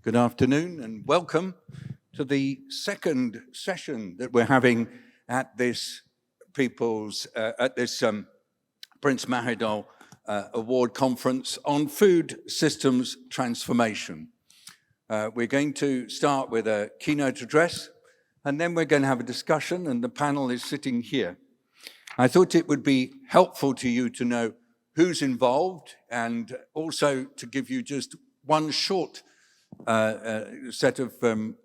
Good afternoon and welcome to the second session that we're having at this Prince Mahidol Award Conference on Food Systems Transformation. We're going to start with a keynote address, and then we're going to have a discussion, and the panel is sitting here. I thought it would be helpful to you to know who's involved, and also to give you just one short set of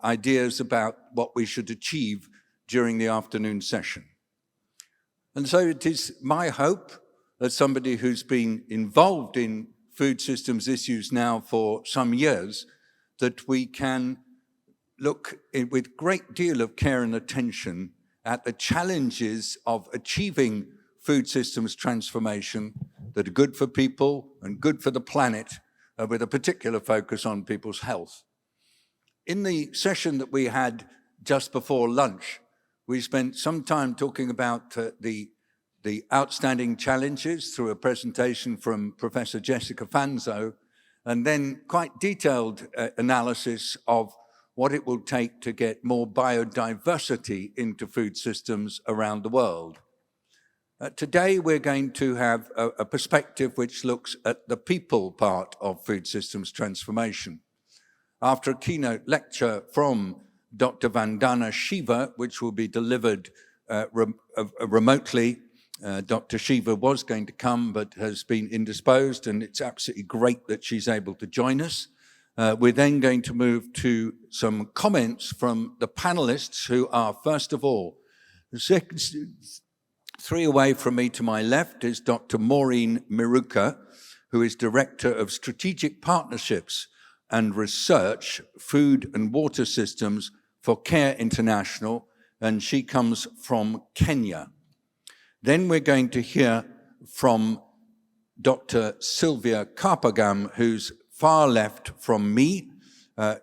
ideas about what we should achieve during the afternoon session. And so it is my hope, as somebody who's been involved in food systems issues now for some years, that we can look with great deal of care and attention at the challenges of achieving food systems transformation that are good for people and good for the planet, with a particular focus on people's health. In the session that we had just before lunch, we spent some time talking about the outstanding challenges through a presentation from Professor Jessica Fanzo, and then quite detailed analysis of what it will take to get more biodiversity into food systems around the world. Today, we're going to have a perspective which looks at the people part of food systems transformation. After a keynote lecture from Dr. Vandana Shiva, which will be delivered remotely, Dr. Shiva was going to come but has been indisposed, and it's absolutely great that she's able to join us. We're then going to move to some comments from the panelists, who are, first of all, three away from me to my left is Dr. Maureen Miruka, who is Director of Strategic Partnerships and Research, Food and Water Systems for Care International, and she comes from Kenya. Then we're going to hear from Dr. Sylvia Karpagam, who's far left from me,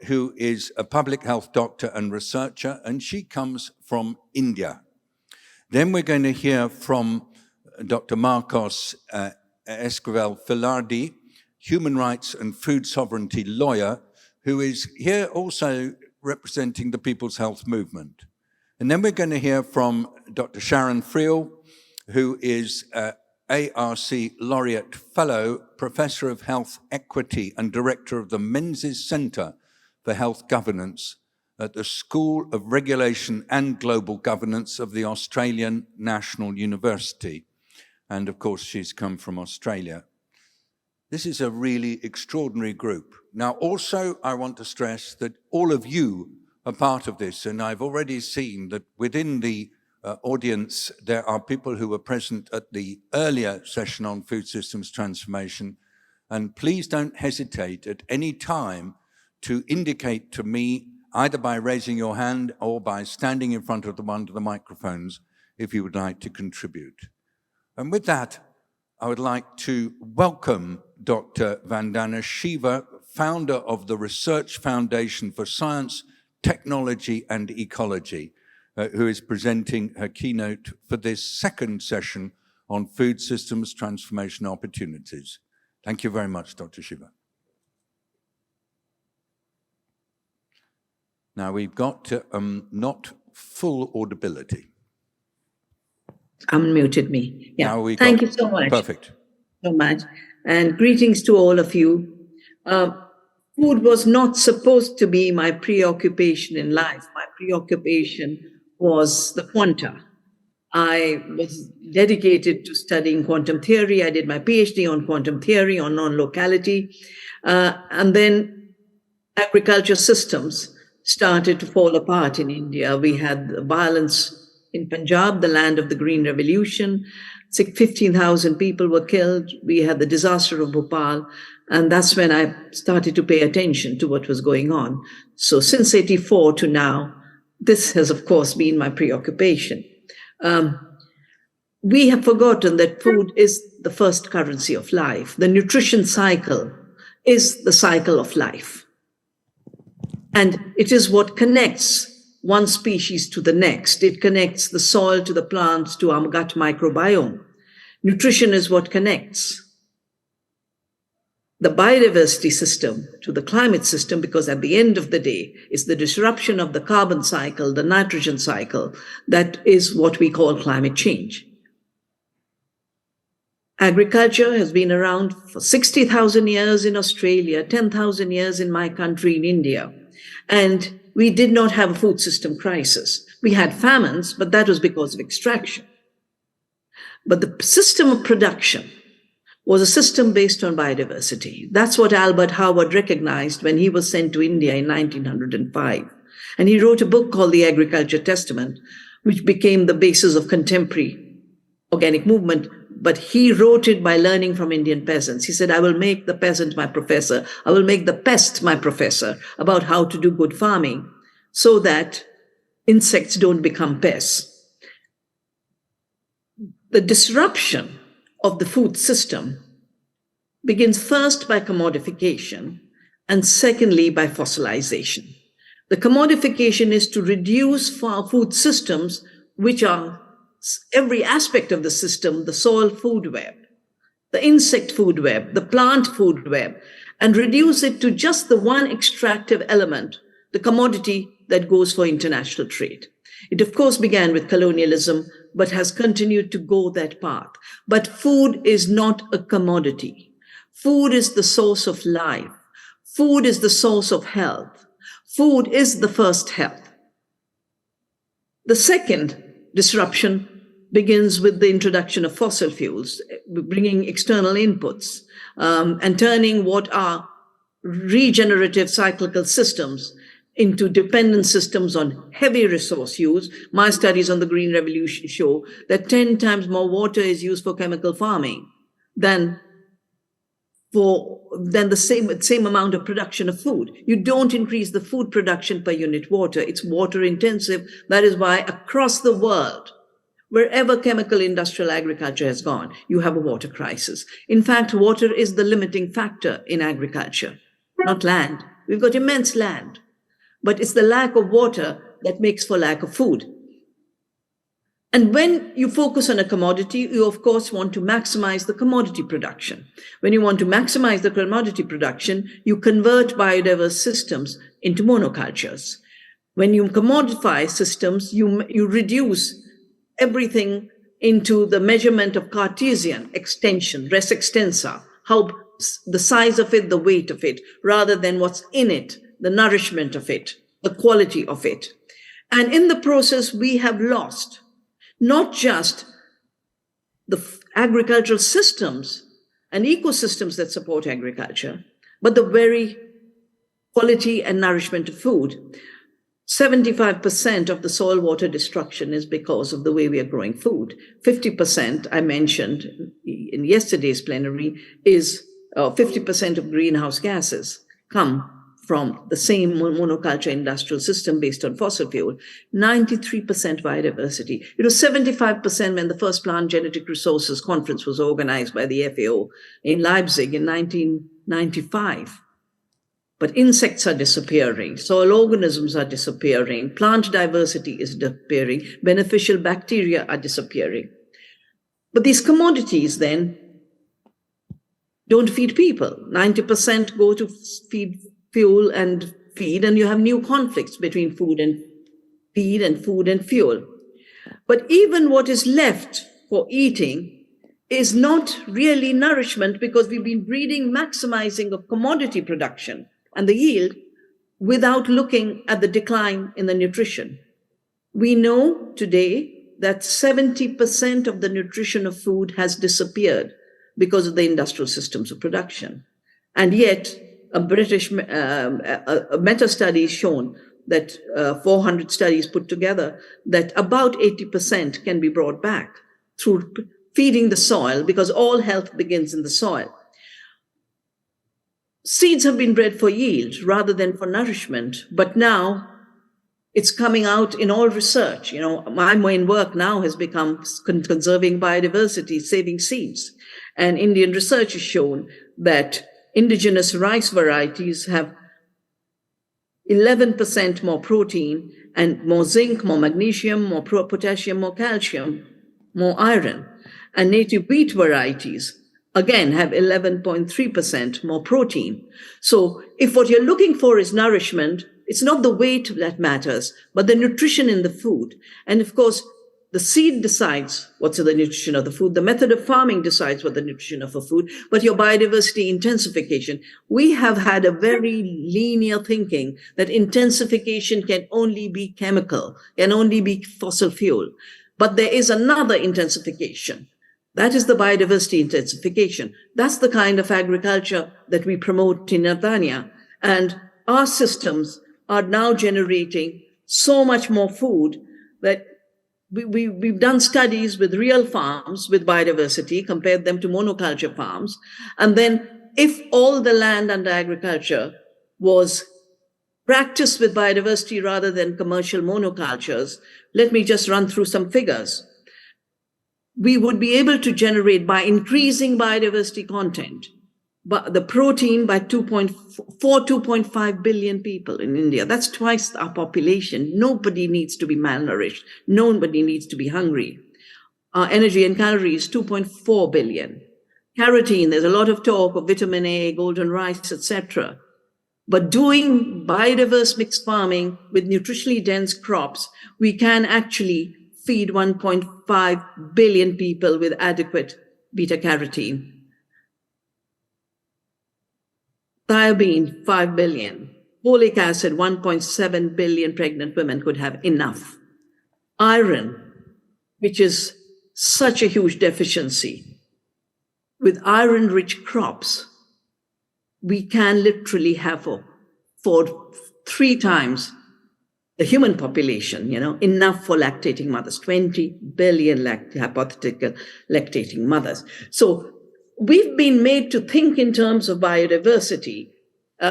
who is a public health doctor and researcher, and she comes from India. Then we're going to hear from Dr. Marcos Esquivel Filardi, human rights and food sovereignty lawyer, who is here also representing the People's Health Movement. And then we're going to hear from Dr. Sharon Friel, who is ARC Laureate Fellow, Professor of Health Equity and Director of the Menzies Centre for Health Governance at the School of Regulation and Global Governance of the Australian National University. And of course, she's come from Australia. This is a really extraordinary group. Now, also, I want to stress that all of you are part of this, and I've already seen that within the audience, there are people who were present at the earlier session on food systems transformation, and please don't hesitate at any time to indicate to me, either by raising your hand or by standing in front of one of the microphones, if you would like to contribute. And with that, I would like to welcome Dr. Vandana Shiva, founder of the Research Foundation for Science, Technology and Ecology, who is presenting her keynote for this second session on food systems transformation opportunities. Thank you very much, Dr. Shiva. Now, we've got not full audibility. Unmuted me. Yeah. Thank you so much. Perfect. So much. And greetings to all of you. Food was not supposed to be my preoccupation in life. My preoccupation was the quanta. I was dedicated to studying quantum theory. I did my PhD on quantum theory, on non-locality. And then agriculture systems started to fall apart in India. We had the violence in Punjab, the land of the Green Revolution. 15,000 people were killed. We had the disaster of Bhopal. And that's when I started to pay attention to what was going on. So since 84 to now, this has, of course, been my preoccupation. We have forgotten that food is the first currency of life. The nutrition cycle is the cycle of life. And it is what connects one species to the next. It connects the soil to the plants to our gut microbiome. Nutrition is what connects. the biodiversity system to the climate system, because at the end of the day, it's the disruption of the carbon cycle, the nitrogen cycle, that is what we call climate change. Agriculture has been around for 60,000 years in Australia, 10,000 years in my country, in India. And we did not have a food system crisis. We had famines, but that was because of extraction. But the system of production was a system based on biodiversity. That's what Albert Howard recognized when he was sent to India in 1905. And he wrote a book called The Agriculture Testament, which became the basis of contemporary organic movement. But he wrote it by learning from Indian peasants. He said, I will make the peasant my professor. I will make the pest my professor about how to do good farming so that insects don't become pests. The disruption of the food system begins first by commodification and secondly by fossilization. The commodification is to reduce food systems, which are every aspect of the system, the soil food web, the insect food web, the plant food web, and reduce it to just the one extractive element, the commodity that goes for international trade. It, of course, began with colonialism, but has continued to go that path. But food is not a commodity. Food is the source of life. Food is the source of health. Food is the first health. The second disruption begins with the introduction of fossil fuels, bringing external inputs and turning what are regenerative cyclical systems into dependent systems on heavy resource use. My studies on the Green Revolution show that 10 times more water is used for chemical farming than the same amount of production of food. You don't increase the food production per unit water. It's water intensive. That is why across the world, wherever chemical industrial agriculture has gone, you have a water crisis. In fact, water is the limiting factor in agriculture, not land. We've got immense land, but it's the lack of water that makes for lack of food. And when you focus on a commodity, you of course want to maximize the commodity production. When you want to maximize the commodity production, you convert biodiverse systems into monocultures. When you commodify systems, you reduce everything into the measurement of Cartesian extension, res extensa, how the size of it, the weight of it, rather than what's in it, the nourishment of it, the quality of it. And in the process, we have lost not just the agricultural systems and ecosystems that support agriculture, but the very quality and nourishment of food. 75% of the soil water destruction is because of the way we are growing food. 50%, I mentioned in yesterday's plenary, is 50% of greenhouse gases come from the same monoculture industrial system based on fossil fuel. 93% biodiversity. It was 75% when the first Plant Genetic Resources Conference was organized by the FAO in Leipzig in 1995. But insects are disappearing, soil organisms are disappearing, plant diversity is disappearing, beneficial bacteria are disappearing. But these commodities then don't feed people. 90% go to feed fuel and feed, and you have new conflicts between food and feed and food and fuel. But even what is left for eating is not really nourishment, because we've been breeding maximizing of commodity production and the yield without looking at the decline in the nutrition. We know today that 70% of the nutrition of food has disappeared because of the industrial systems of production. And yet, a meta-study has shown that 400 studies put together, that about 80% can be brought back through feeding the soil, because all health begins in the soil. Seeds have been bred for yield rather than for nourishment, but now it's coming out in all research. You know, my main work now has become conserving biodiversity, saving seeds. And Indian research has shown that indigenous rice varieties have 11% more protein and more zinc, more magnesium, more potassium, more calcium, more iron. And native wheat varieties again, have 11.3% more protein. So if what you're looking for is nourishment, it's not the weight that matters, but the nutrition in the food. And of course, the seed decides what's the nutrition of the food. The method of farming decides what the nutrition of a food, but your biodiversity intensification. We have had a very linear thinking that intensification can only be chemical, can only be fossil fuel. But there is another intensification. That is the biodiversity intensification. That's the kind of agriculture that we promote in Netanya. And our systems are now generating so much more food that we've done studies with real farms with biodiversity, compared them to monoculture farms. And then if all the land under agriculture was practiced with biodiversity rather than commercial monocultures, let me just run through some figures. We would be able to generate, by increasing biodiversity content, but the protein by 2.5 billion people in India. That's twice our population. Nobody needs to be malnourished. Nobody needs to be hungry. Our energy and calories, 2.4 billion. Carotene, there's a lot of talk of vitamin A, golden rice, etc. But doing biodiverse mixed farming with nutritionally dense crops, we can actually feed 1.5 billion people with adequate beta-carotene. Thiamine, 5 billion. Folic acid, 1.7 billion pregnant women could have enough. Iron, which is such a huge deficiency. With iron-rich crops, we can literally have for 3 times the human population, enough for lactating mothers, 20 billion hypothetical lactating mothers. So we've been made to think in terms of biodiversity,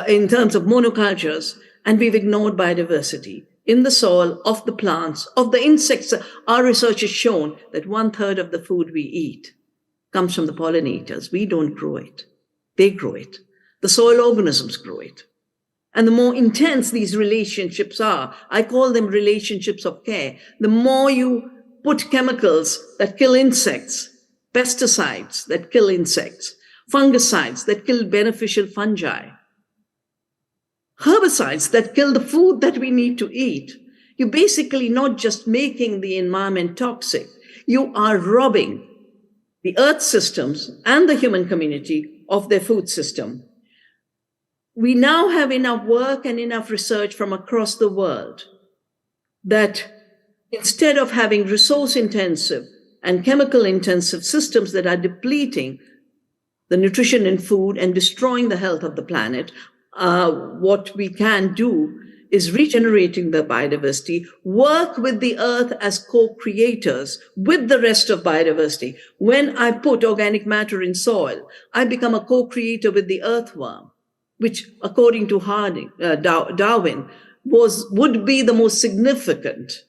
in terms of monocultures, and we've ignored biodiversity in the soil, of the plants, of the insects. Our research has shown that 1/3 of the food we eat comes from the pollinators. We don't grow it. They grow it. The soil organisms grow it. And the more intense these relationships are, I call them relationships of care, the more you put chemicals that kill insects, pesticides that kill insects, fungicides that kill beneficial fungi, herbicides that kill the food that we need to eat. You're basically not just making the environment toxic, you are robbing the earth systems and the human community of their food system. We now have enough work and enough research from across the world that instead of having resource-intensive and chemical-intensive systems that are depleting the nutrition in food and destroying the health of the planet, what we can do is regenerating the biodiversity, work with the earth as co-creators with the rest of biodiversity. When I put organic matter in soil, I become a co-creator with the earthworm, which, according to Darwin, would be the most significant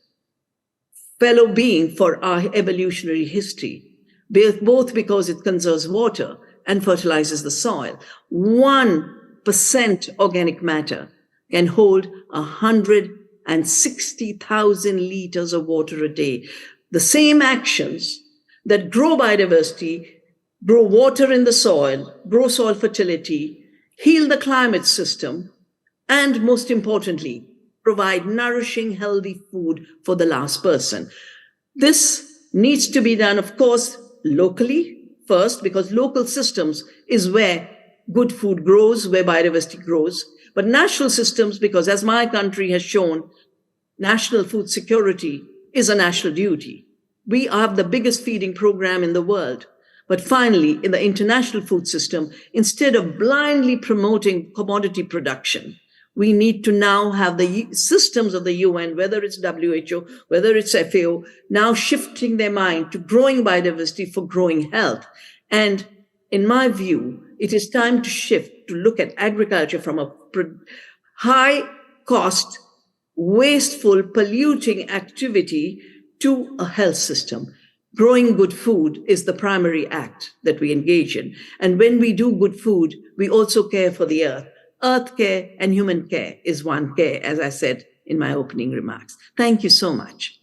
fellow being for our evolutionary history, both because it conserves water and fertilizes the soil. 1% organic matter can hold 160,000 liters of water a day. The same actions that grow biodiversity, grow water in the soil, grow soil fertility, heal the climate system, and most importantly, provide nourishing, healthy food for the last person. This needs to be done, of course, locally first, because local systems is where good food grows, where biodiversity grows. But national systems, because as my country has shown, national food security is a national duty. We have the biggest feeding program in the world. But finally, in the international food system, instead of blindly promoting commodity production, we need to now have the systems of the UN, whether it's WHO, whether it's FAO, now shifting their mind to growing biodiversity for growing health. And in my view, it is time to shift to look at agriculture from a high cost, wasteful, polluting activity to a health system. Growing good food is the primary act that we engage in. And when we do good food, we also care for the earth. Earth care and human care is one care, as I said in my opening remarks. Thank you so much.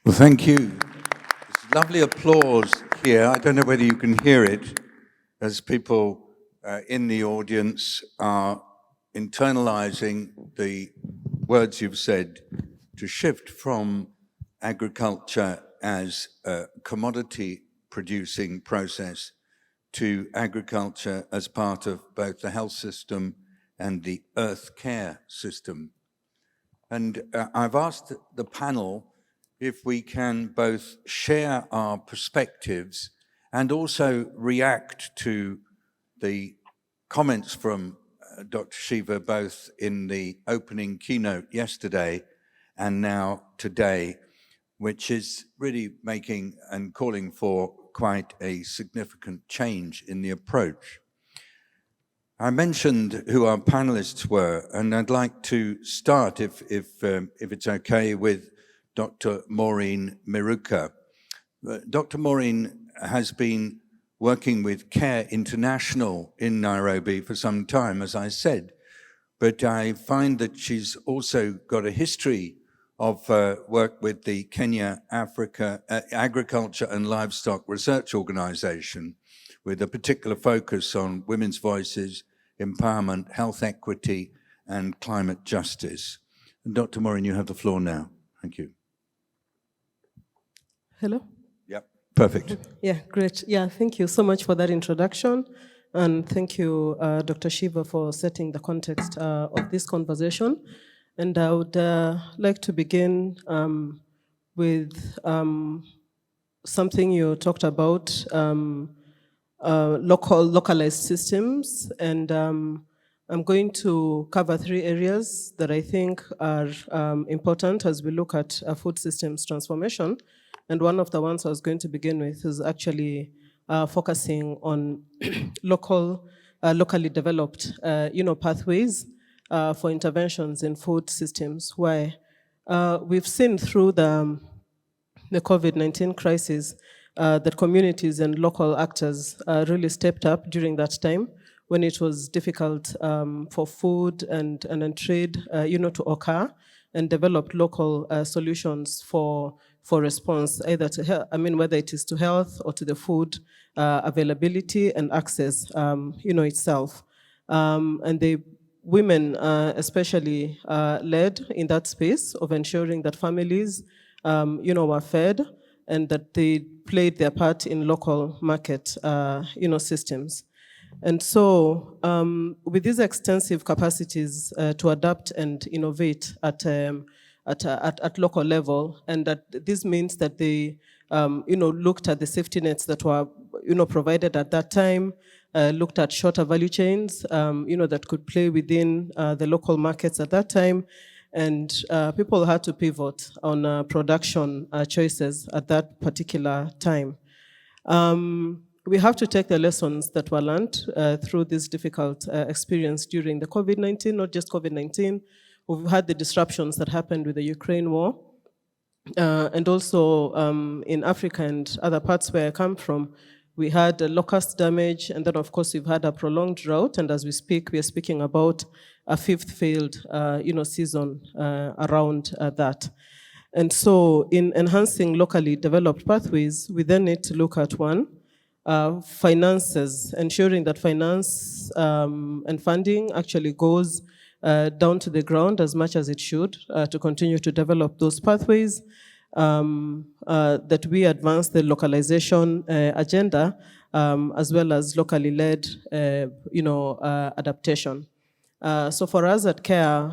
Well, thank you. It's lovely applause here. I don't know whether you can hear it, as people in the audience are internalizing the words you've said, to shift from agriculture as a commodity producing process to agriculture as part of both the health system and the earth care system. And I've asked the panel if we can both share our perspectives and also react to the comments from Dr. Shiva, both in the opening keynote yesterday and now today, which is really making and calling for quite a significant change in the approach. I mentioned who our panelists were, and I'd like to start, if it's okay, with Dr. Maureen Miruka. Dr. Maureen has been working with Care International in Nairobi for some time, as I said, but I find that she's also got a history of work with the Kenya Africa Agriculture and Livestock Research Organization, with a particular focus on women's voices, empowerment, health equity, and climate justice. And Dr. Maureen, you have the floor now. Thank you. Hello? Yep, perfect. Yeah, great. Yeah, thank you so much for that introduction. And thank you, Dr. Shiva, for setting the context of this conversation. And I would like to begin with something you talked about, localized systems. And I'm going to cover 3 areas that I think are important as we look at food systems transformation. And one of the ones I was going to begin with is actually focusing on locally developed, pathways for interventions in food systems, where we've seen through the COVID-19 crisis that communities and local actors really stepped up during that time when it was difficult for food and trade, to occur, and developed local solutions for response, either to whether it is to health or to the food availability and access, itself. And the women especially led in that space of ensuring that families, were fed and that they played their part in local market, systems. And so with these extensive capacities to adapt and innovate at local level, and that this means that they, looked at the safety nets that were, provided at that time, looked at shorter value chains, that could play within the local markets at that time, and people had to pivot on production choices at that particular time. We have to take the lessons that were learned through this difficult experience during the COVID-19, not just COVID-19. We've had the disruptions that happened with the Ukraine war, and also in Africa and other parts where I come from, we had locust damage, and then of course we've had a prolonged drought, and as we speak, we are speaking about a 5th failed season around that. And so in enhancing locally developed pathways, we then need to look at finances, ensuring that finance and funding actually goes down to the ground as much as it should to continue to develop those pathways, that we advance the localization agenda as well as locally led, adaptation. So for us at Care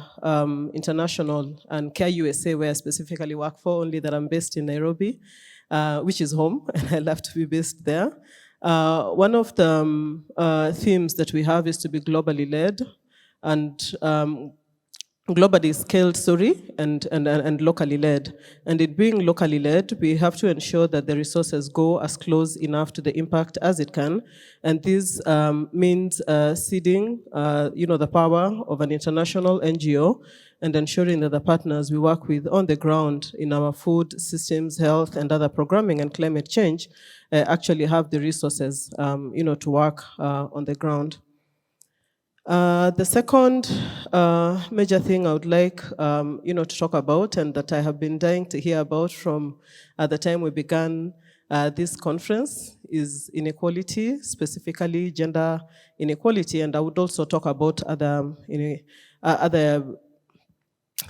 International and Care USA, where I specifically work for, only that I'm based in Nairobi, which is home, and I love to be based there. One of the themes that we have is to be globally led and globally scaled, and locally led. And in being locally led, we have to ensure that the resources go as close enough to the impact as it can. And this means seeding, the power of an international NGO and ensuring that the partners we work with on the ground in our food systems, health, and other programming and climate change actually have the resources, to work on the ground. The second major thing I would like, to talk about, and that I have been dying to hear about from the time we began this conference is inequality, specifically gender inequality, and I would also talk about other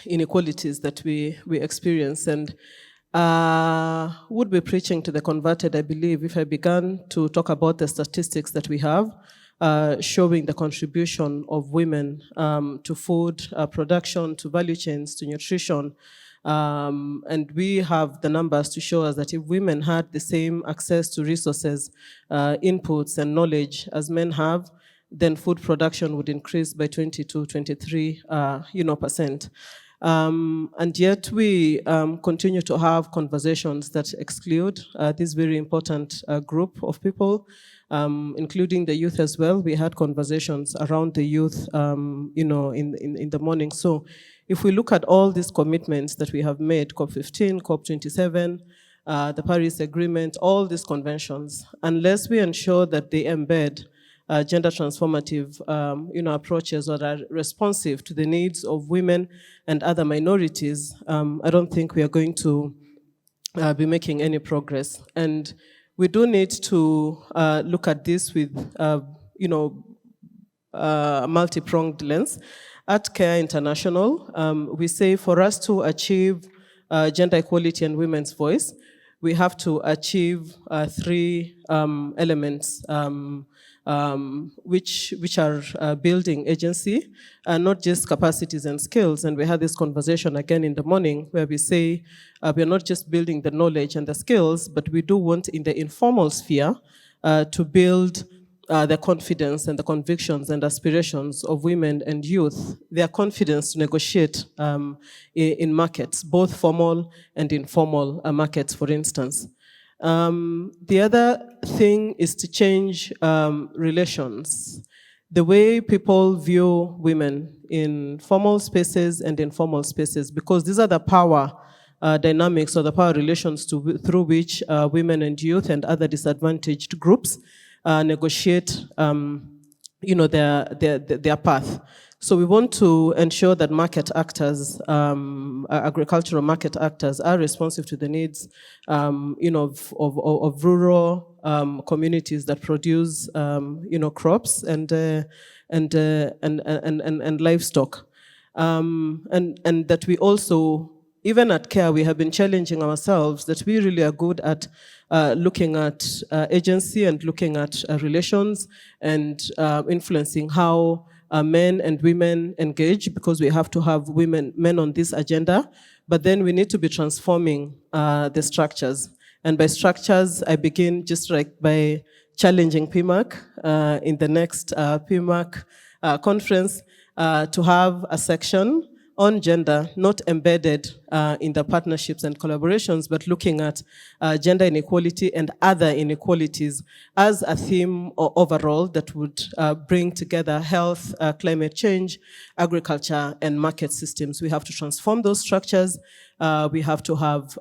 inequalities that we experience. And would be preaching to the converted, I believe, if I began to talk about the statistics that we have showing the contribution of women to food production, to value chains, to nutrition. And we have the numbers to show us that if women had the same access to resources, inputs, and knowledge as men have, then food production would increase by 20 to 23 percent. And yet we continue to have conversations that exclude this very important group of people, including the youth as well. We had conversations around the youth, in the morning. So if we look at all these commitments that we have made, COP15, COP27, the Paris Agreement, all these conventions, unless we ensure that they embed gender transformative approaches that are responsive to the needs of women and other minorities, I don't think we are going to be making any progress. And we do need to look at this with a multi-pronged lens. At CARE International, we say for us to achieve gender equality and women's voice, we have to achieve three elements, which are building agency, not just capacities and skills. And we had this conversation again in the morning where we say we are not just building the knowledge and the skills, but we do want in the informal sphere to build the confidence and the convictions and aspirations of women and youth, their confidence to negotiate in markets, both formal and informal markets, for instance. The other thing is to change relations. The way people view women in formal spaces and informal spaces, because these are the power dynamics or the power relations through which women and youth and other disadvantaged groups negotiate their path. So we want to ensure that market actors, agricultural market actors, are responsive to the needs, of rural communities that produce, crops and livestock, and that we also, even at CARE, we have been challenging ourselves that we really are good at looking at agency and looking at relations and influencing how men and women engage, because we have to have men on this agenda, but then we need to be transforming the structures. And by structures, I begin just like by challenging PMAC in the next PMAC conference to have a section on gender, not embedded in the partnerships and collaborations, but looking at gender inequality and other inequalities as a theme overall that would bring together health, climate change, agriculture, and market systems. We have to transform those structures. We have to have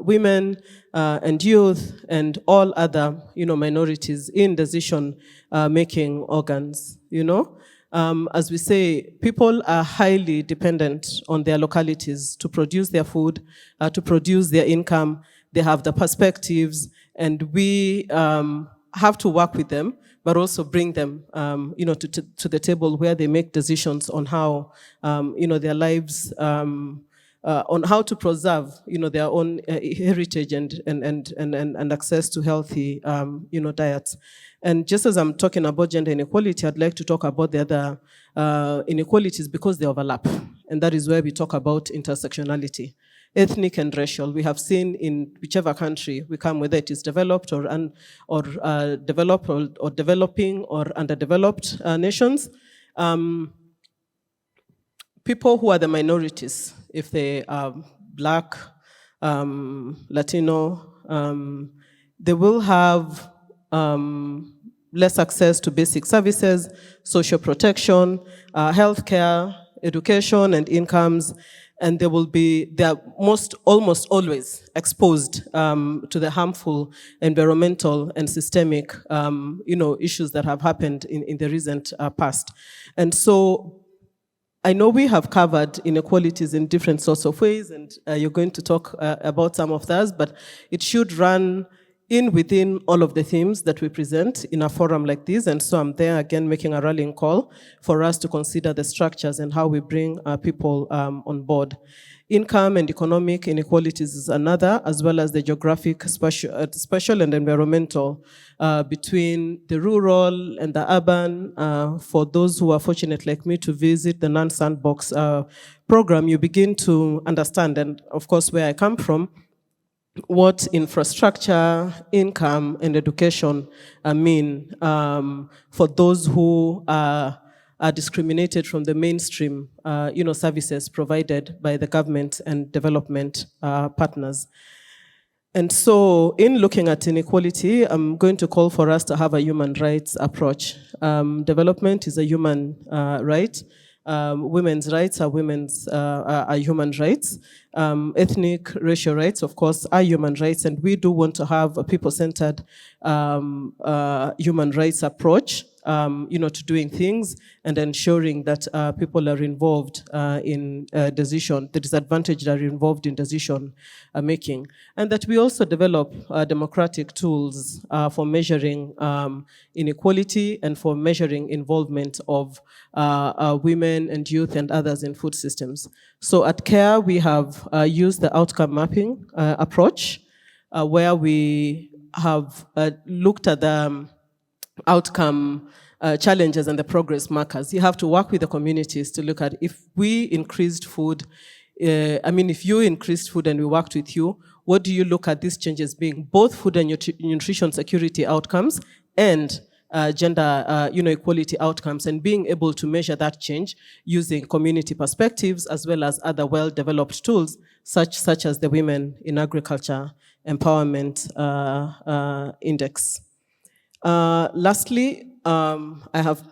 women and youth and all other, minorities in decision-making organs, As we say, people are highly dependent on their localities to produce their food, to produce their income. They have the perspectives, and we have to work with them, but also bring them, to the table where they make decisions on how, their lives, on how to preserve, their own heritage and access to healthy, diets. And just as I'm talking about gender inequality, I'd like to talk about the other inequalities because they overlap. And that is where we talk about intersectionality, ethnic and racial. We have seen in whichever country we come, whether it is developed or developed or developing or underdeveloped nations, people who are the minorities, if they are Black, Latino, they will have less access to basic services, social protection, healthcare, education, and incomes, and they are almost always exposed to the harmful environmental and systemic, issues that have happened in the recent past. And so I know we have covered inequalities in different sorts of ways, and you're going to talk about some of those, but it should run in within all of the themes that we present in a forum like this. And so I'm there again making a rallying call for us to consider the structures and how we bring people on board. Income and economic inequalities is another, as well as the geographic, spatial and environmental between the rural and the urban. For those who are fortunate like me to visit the non-sandbox program, you begin to understand, and of course where I come from, what infrastructure, income, and education mean for those who are discriminated from the mainstream, services provided by the government and development partners. And so in looking at inequality, I'm going to call for us to have a human rights approach. Development is a human right. Women's rights are are human rights. Ethnic, racial rights, of course, are human rights, and we do want to have a people-centered human rights approach, to doing things and ensuring that people are involved in decision, the disadvantaged are involved in decision making, and that we also develop democratic tools for measuring inequality and for measuring involvement of women and youth and others in food systems. So at CARE, we have used the outcome mapping approach, where we have looked at the outcome challenges and the progress markers. You have to work with the communities to look at if we increased food, if you increased food and we worked with you, what do you look at these changes being? Both food and nutrition security outcomes and gender equality outcomes, and being able to measure that change using community perspectives as well as other well-developed tools such as the Women in Agriculture Empowerment Index. Lastly, I have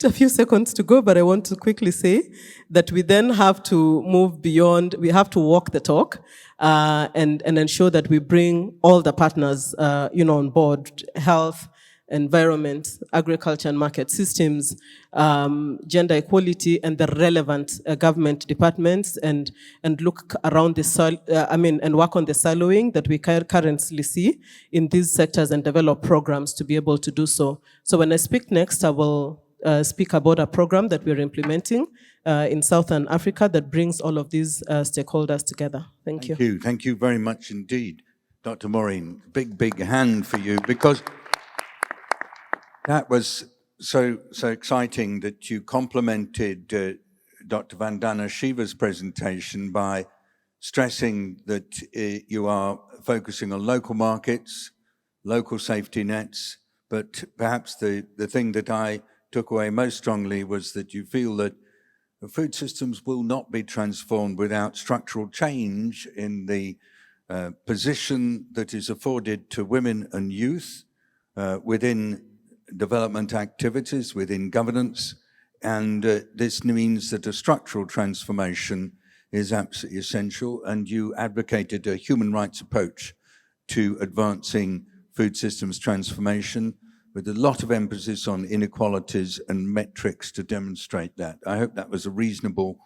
a few seconds to go, but I want to quickly say that we then have to move beyond, we have to walk the talk and ensure that we bring all the partners on board: health, environment, agriculture and market systems, gender equality, and the relevant government departments, and look around the and work on the siloing that we currently see in these sectors and develop programs to be able to do so. So when I speak next, I will speak about a program that we're implementing in Southern Africa that brings all of these stakeholders together. Thank you. Thank you very much indeed, Dr. Maureen. Big hand for you, because that was so exciting that you complemented Dr. Vandana Shiva's presentation by stressing that you are focusing on local markets, local safety nets, but perhaps the thing that I took away most strongly was that you feel that food systems will not be transformed without structural change in the position that is afforded to women and youth within development activities, within governance, and this means that a structural transformation is absolutely essential, and you advocated a human rights approach to advancing food systems transformation with a lot of emphasis on inequalities and metrics to demonstrate that. I hope that was a reasonable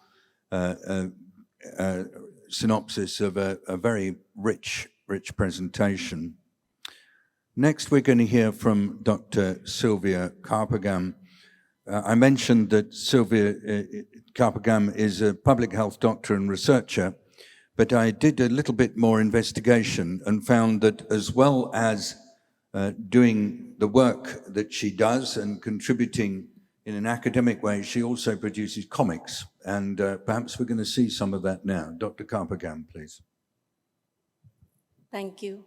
synopsis of a very rich presentation. Next, we're going to hear from Dr. Sylvia Carpegam. I mentioned that Sylvia Carpegam is a public health doctor and researcher, but I did a little bit more investigation and found that as well as doing the work that she does and contributing in an academic way, she also produces comics. And perhaps we're going to see some of that now. Dr. Carpegam, please. Thank you.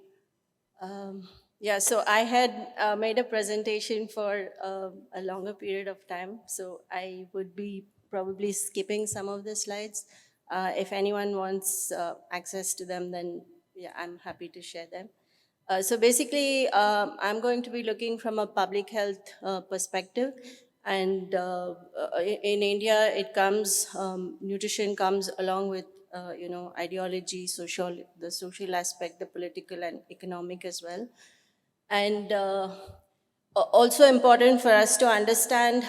Yeah, so I had made a presentation for a longer period of time, so I would be probably skipping some of the slides. If anyone wants access to them, then yeah, I'm happy to share them. So basically, I'm going to be looking from a public health perspective, and in India, it comes, nutrition comes along with ideology, the social aspect, the political and economic as well. And also important for us to understand,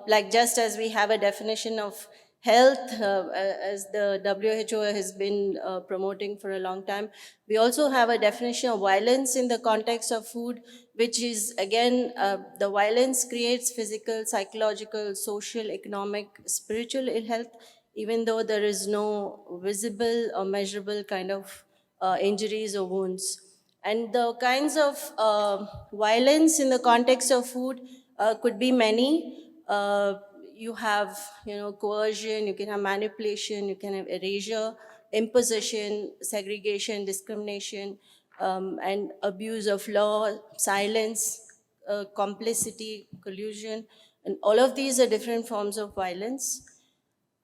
like just as we have a definition of health, as the WHO has been promoting for a long time. We also have a definition of violence in the context of food, which is, again, the violence creates physical, psychological, social, economic, spiritual ill health, even though there is no visible or measurable kind of injuries or wounds. And the kinds of violence in the context of food could be many. You have, coercion, you can have manipulation, you can have erasure, imposition, segregation, discrimination, and abuse of law, silence, complicity, collusion, and all of these are different forms of violence.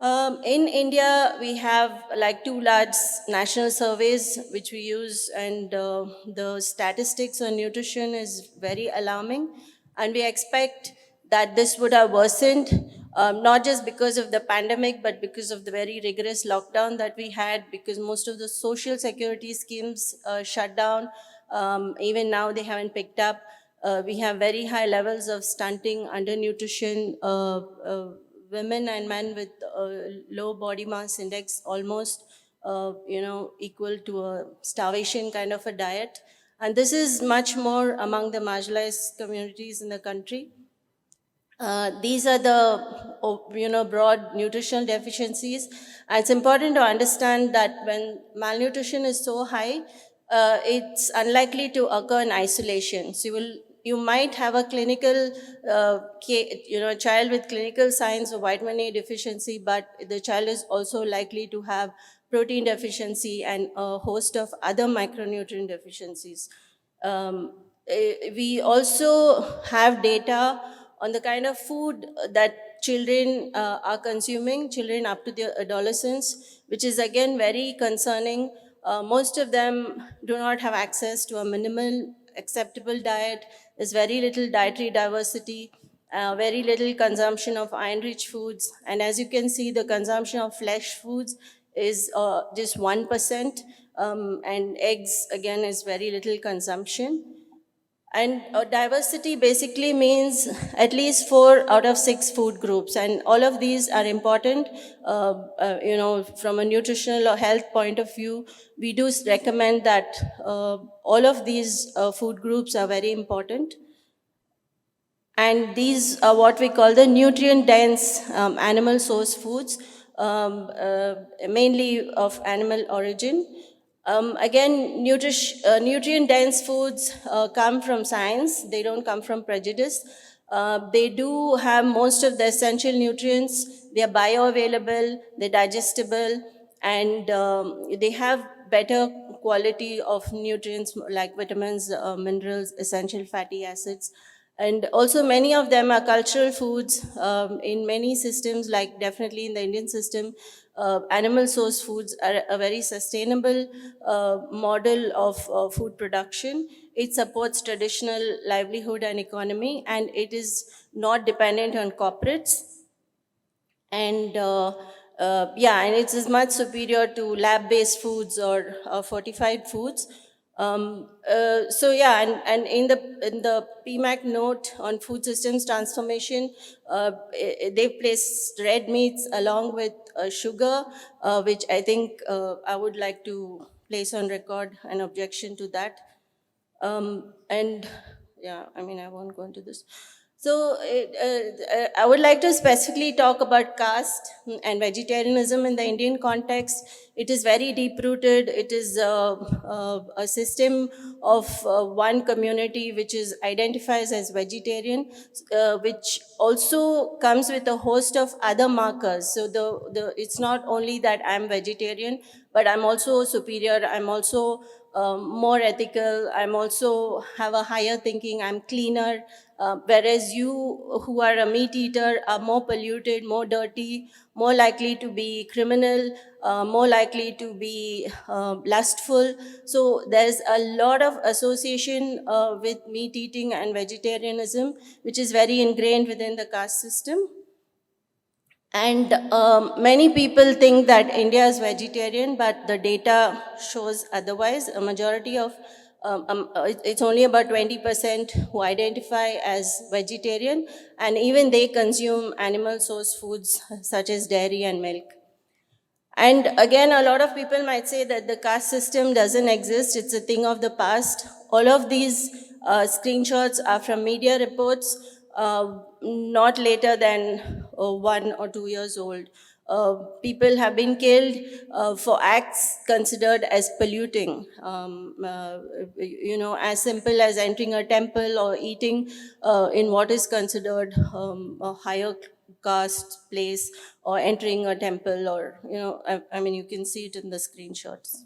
In India, we have like 2 large national surveys which we use, and the statistics on nutrition is very alarming. And we expect that this would have worsened, not just because of the pandemic, but because of the very rigorous lockdown that we had, because most of the social security schemes shut down. Even now, they haven't picked up. We have very high levels of stunting, undernutrition, women and men with low body mass index, almost equal to a starvation kind of a diet. And this is much more among the marginalized communities in the country. These are the broad nutritional deficiencies. And it's important to understand that when malnutrition is so high, it's unlikely to occur in isolation. So you might have a clinical, child with clinical signs of vitamin A deficiency, but the child is also likely to have protein deficiency and a host of other micronutrient deficiencies. We also have data on the kind of food that children are consuming, children up to their adolescence, which is again very concerning. Most of them do not have access to a minimal acceptable diet. There's very little dietary diversity, very little consumption of iron-rich foods. And as you can see, the consumption of flesh foods is just 1%, and eggs, again, is very little consumption. And diversity basically means at least 4 out of 6 food groups. And all of these are important, from a nutritional or health point of view. We do recommend that all of these food groups are very important. And these are what we call the nutrient-dense animal source foods, mainly of animal origin. Again, nutrient-dense foods come from science. They don't come from prejudice. They do have most of the essential nutrients. They are bioavailable, they're digestible, and they have better quality of nutrients like vitamins, minerals, essential fatty acids. And also many of them are cultural foods. In many systems, like definitely in the Indian system, animal source foods are a very sustainable model of food production. It supports traditional livelihood and economy, and it is not dependent on corporates. And and it is much superior to lab-based foods or fortified foods. And in the PMAC note on food systems transformation, they placed red meats along with sugar, which I think I would like to place on record an objection to that. I won't go into this. So I would like to specifically talk about caste and vegetarianism in the Indian context. It is very deep-rooted. It is a system of one community which identifies as vegetarian, which also comes with a host of other markers. So it's not only that I'm vegetarian, but I'm also superior. I'm also more ethical. I'm also have a higher thinking. I'm cleaner. Whereas you who are a meat eater are more polluted, more dirty, more likely to be criminal, more likely to be lustful. So there's a lot of association with meat eating and vegetarianism, which is very ingrained within the caste system. And many people think that India is vegetarian, but the data shows otherwise. A majority of It's only about 20% who identify as vegetarian, and even they consume animal source foods such as dairy and milk. And again, a lot of people might say that the caste system doesn't exist, it's a thing of the past. All of these screenshots are from media reports, not later than 1 or 2 years old. People have been killed for acts considered as polluting. As simple as entering a temple or eating in what is considered a higher caste place, or entering a temple, or, I mean, you can see it in the screenshots.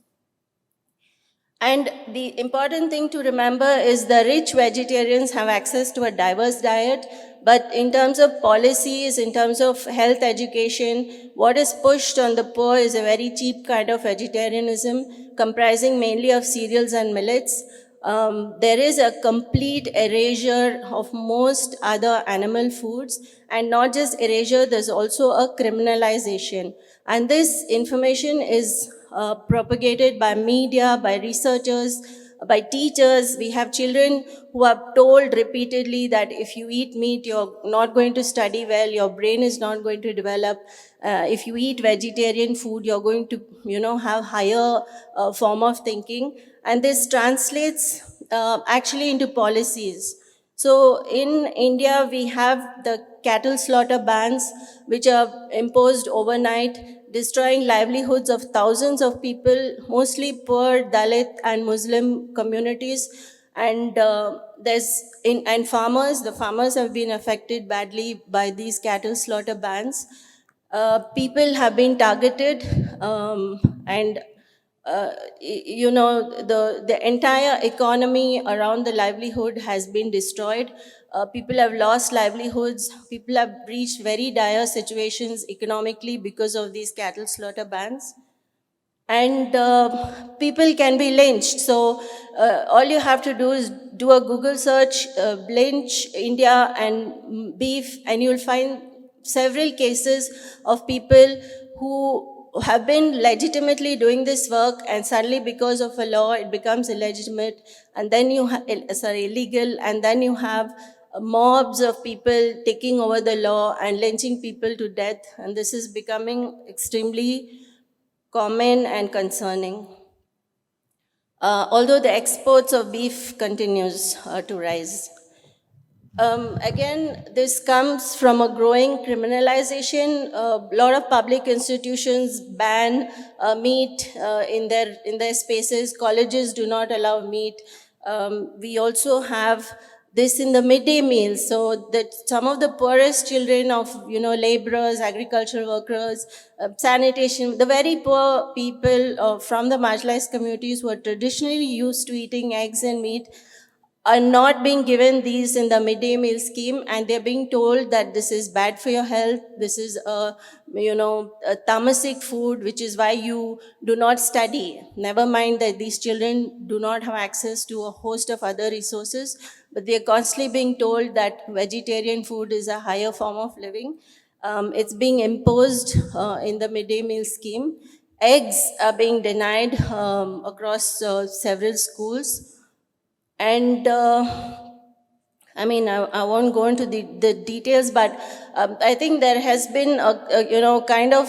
And the important thing to remember is the rich vegetarians have access to a diverse diet, but in terms of policies, in terms of health education, what is pushed on the poor is a very cheap kind of vegetarianism, comprising mainly of cereals and millets. There is a complete erasure of most other animal foods, and not just erasure, there's also a criminalization. And this information is propagated by media, by researchers, by teachers. We have children who are told repeatedly that if you eat meat, you're not going to study well, your brain is not going to develop. If you eat vegetarian food, you're going to, have higher form of thinking. And this translates actually into policies. So in India, we have the cattle slaughter bans, which are imposed overnight, destroying livelihoods of thousands of people, mostly poor Dalit and Muslim communities. And farmers, the farmers have been affected badly by these cattle slaughter bans. People have been targeted, and the entire economy around the livelihood has been destroyed. People have lost livelihoods. People have reached very dire situations economically because of these cattle slaughter bans. And people can be lynched. So all you have to do is do a Google search, lynch India and beef, and you'll find several cases of people who have been legitimately doing this work, and suddenly because of a law it becomes illegitimate, and then illegal, and then you have mobs of people taking over the law and lynching people to death, and this is becoming extremely common and concerning. Although the exports of beef continues to rise. Again, this comes from a growing criminalization. A lot of public institutions ban meat in their spaces. Colleges do not allow meat. We also have this in the midday meals, so that some of the poorest children of laborers, agricultural workers, sanitation, the very poor people from the marginalized communities who are traditionally used to eating eggs and meat, are not being given these in the midday meal scheme, and they're being told that this is bad for your health, this is a tamasic food, which is why you do not study. Never mind that these children do not have access to a host of other resources, but they're constantly being told that vegetarian food is a higher form of living. It's being imposed in the midday meal scheme. Eggs are being denied across several schools. And I won't go into the details, but I think there has been kind of,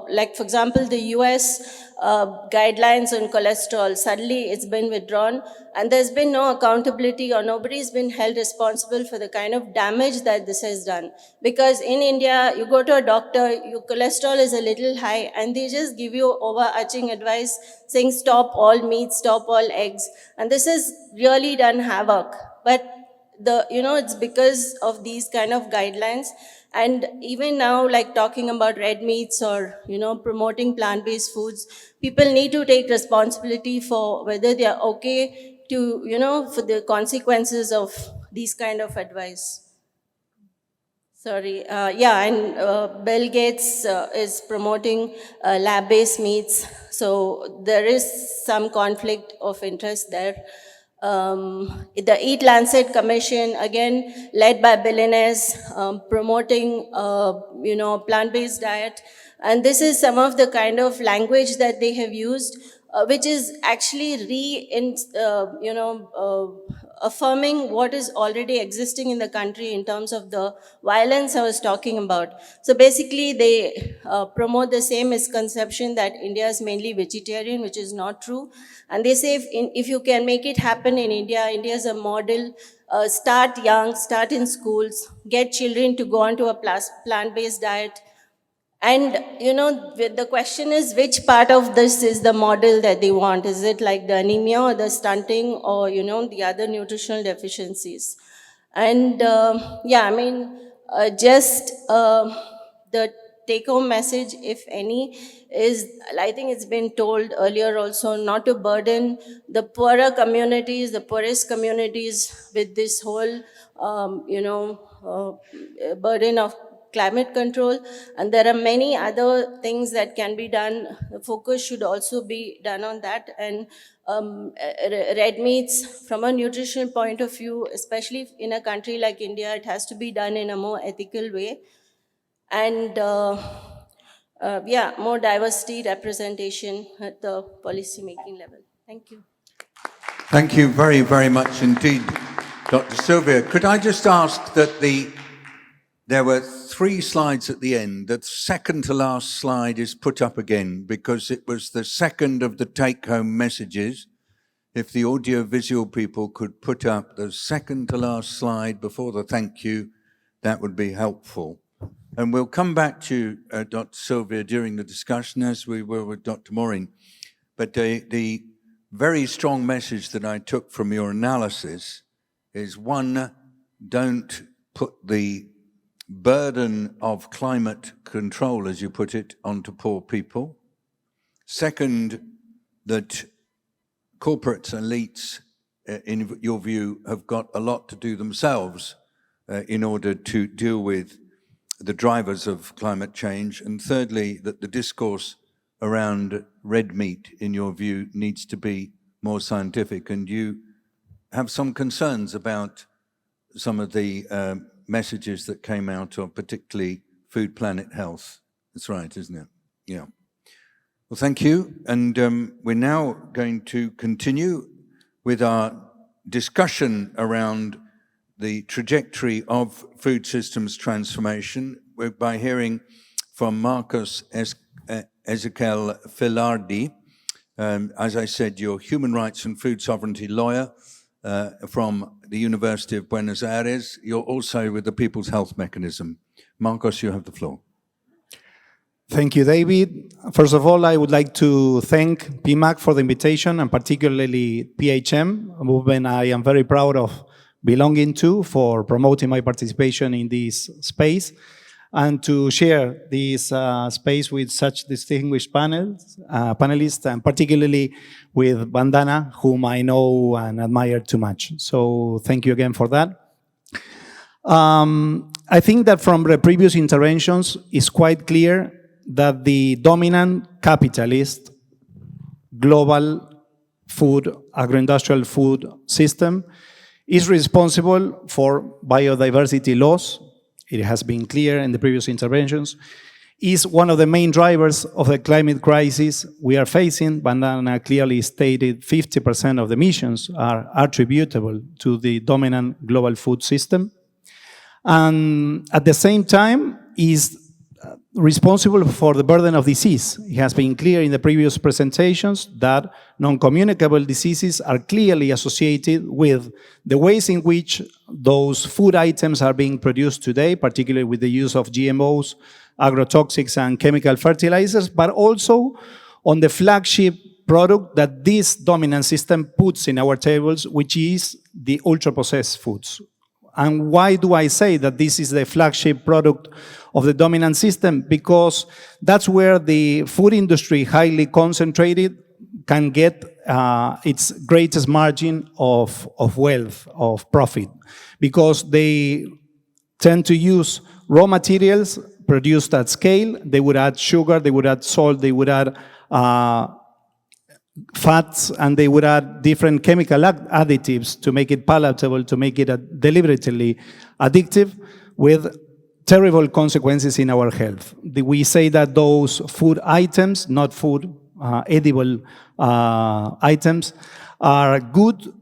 like, for example, the US guidelines on cholesterol, suddenly it's been withdrawn, and there's been no accountability, or nobody's been held responsible for the kind of damage that this has done. Because in India, you go to a doctor, your cholesterol is a little high, and they just give you overarching advice saying stop all meat, stop all eggs, and this has really done havoc. But it's because of these kind of guidelines. And even now, like talking about red meats or promoting plant-based foods, people need to take responsibility for whether they are okay to for the consequences of these kind of advice. Sorry, and Bill Gates is promoting lab-based meats, so there is some conflict of interest there. The Eat Lancet Commission, again led by billionaires, promoting plant-based diet, and this is some of the kind of language that they have used. which is actually affirming what is already existing in the country in terms of the violence I was talking about. So basically, they promote the same misconception that India is mainly vegetarian, which is not true. And they say if you can make it happen in India, India is a model. Start young, start in schools, get children to go on to a plant-based diet. And, the question is, which part of this is the model that they want? Is it like the anemia or the stunting or, the other nutritional deficiencies? And, the take-home message, if any, is, I think it's been told earlier also, not to burden the poorer communities, the poorest communities with this whole, burden of climate control. And there are many other things that can be done. The focus should also be done on that. And red meats, from a nutritional point of view, especially in a country like India, it has to be done in a more ethical way. And more diversity representation at the policy making level. Thank you. Thank you very, very much indeed, Dr. Sylvia. Could I just ask that there were 3 slides at the end. The second to last slide is put up again because it was the second of the take-home messages. If the audio-visual people could put up the second to last slide before the thank you, that would be helpful. And we'll come back to Dr. Sylvia during the discussion, as we were with Dr. Maureen. But the very strong message that I took from your analysis is, 1, don't put the burden of climate control, as you put it, onto poor people. 2, that corporate elites, in your view, have got a lot to do themselves in order to deal with the drivers of climate change. And 3, that the discourse around red meat, in your view, needs to be more scientific. And you have some concerns about some of the messages that came out of particularly Food Planet Health. That's right, isn't it? Yeah. Well, thank you. And we're now going to continue with our discussion around the trajectory of food systems transformation by hearing from Marcos Ezequiel Filardi. As I said, you're human rights and food sovereignty lawyer from the University of Buenos Aires. You're also with the People's Health Mechanism. Marcos, you have the floor. Thank you, David. First of all, I would like to thank PMAC for the invitation, and particularly PHM, a movement I am very proud of belonging to, for promoting my participation in this space, and to share this space with such distinguished panelists, and particularly with Vandana, whom I know and admire too much. So thank you again for that. I think that from the previous interventions, it's quite clear that the dominant capitalist global food, agro-industrial food system is responsible for biodiversity loss. It has been clear in the previous interventions, is one of the main drivers of the climate crisis we are facing. Vandana clearly stated 50% of the emissions are attributable to the dominant global food system. And at the same time is responsible for the burden of disease. It has been clear in the previous presentations that non-communicable diseases are clearly associated with the ways in which those food items are being produced today, particularly with the use of GMOs, agrotoxics, and chemical fertilizers, but also on the flagship product that this dominant system puts in our tables, which is the ultra-processed foods. And why do I say that this is the flagship product of the dominant system? Because that's where the food industry, highly concentrated, can get its greatest margin of wealth, of profit. Because they tend to use raw materials produced at scale. They would add sugar, they would add salt, they would add fats, and they would add different chemical additives to make it palatable, to make it deliberately addictive, with terrible consequences in our health. We say that those food items, not food edible items, are good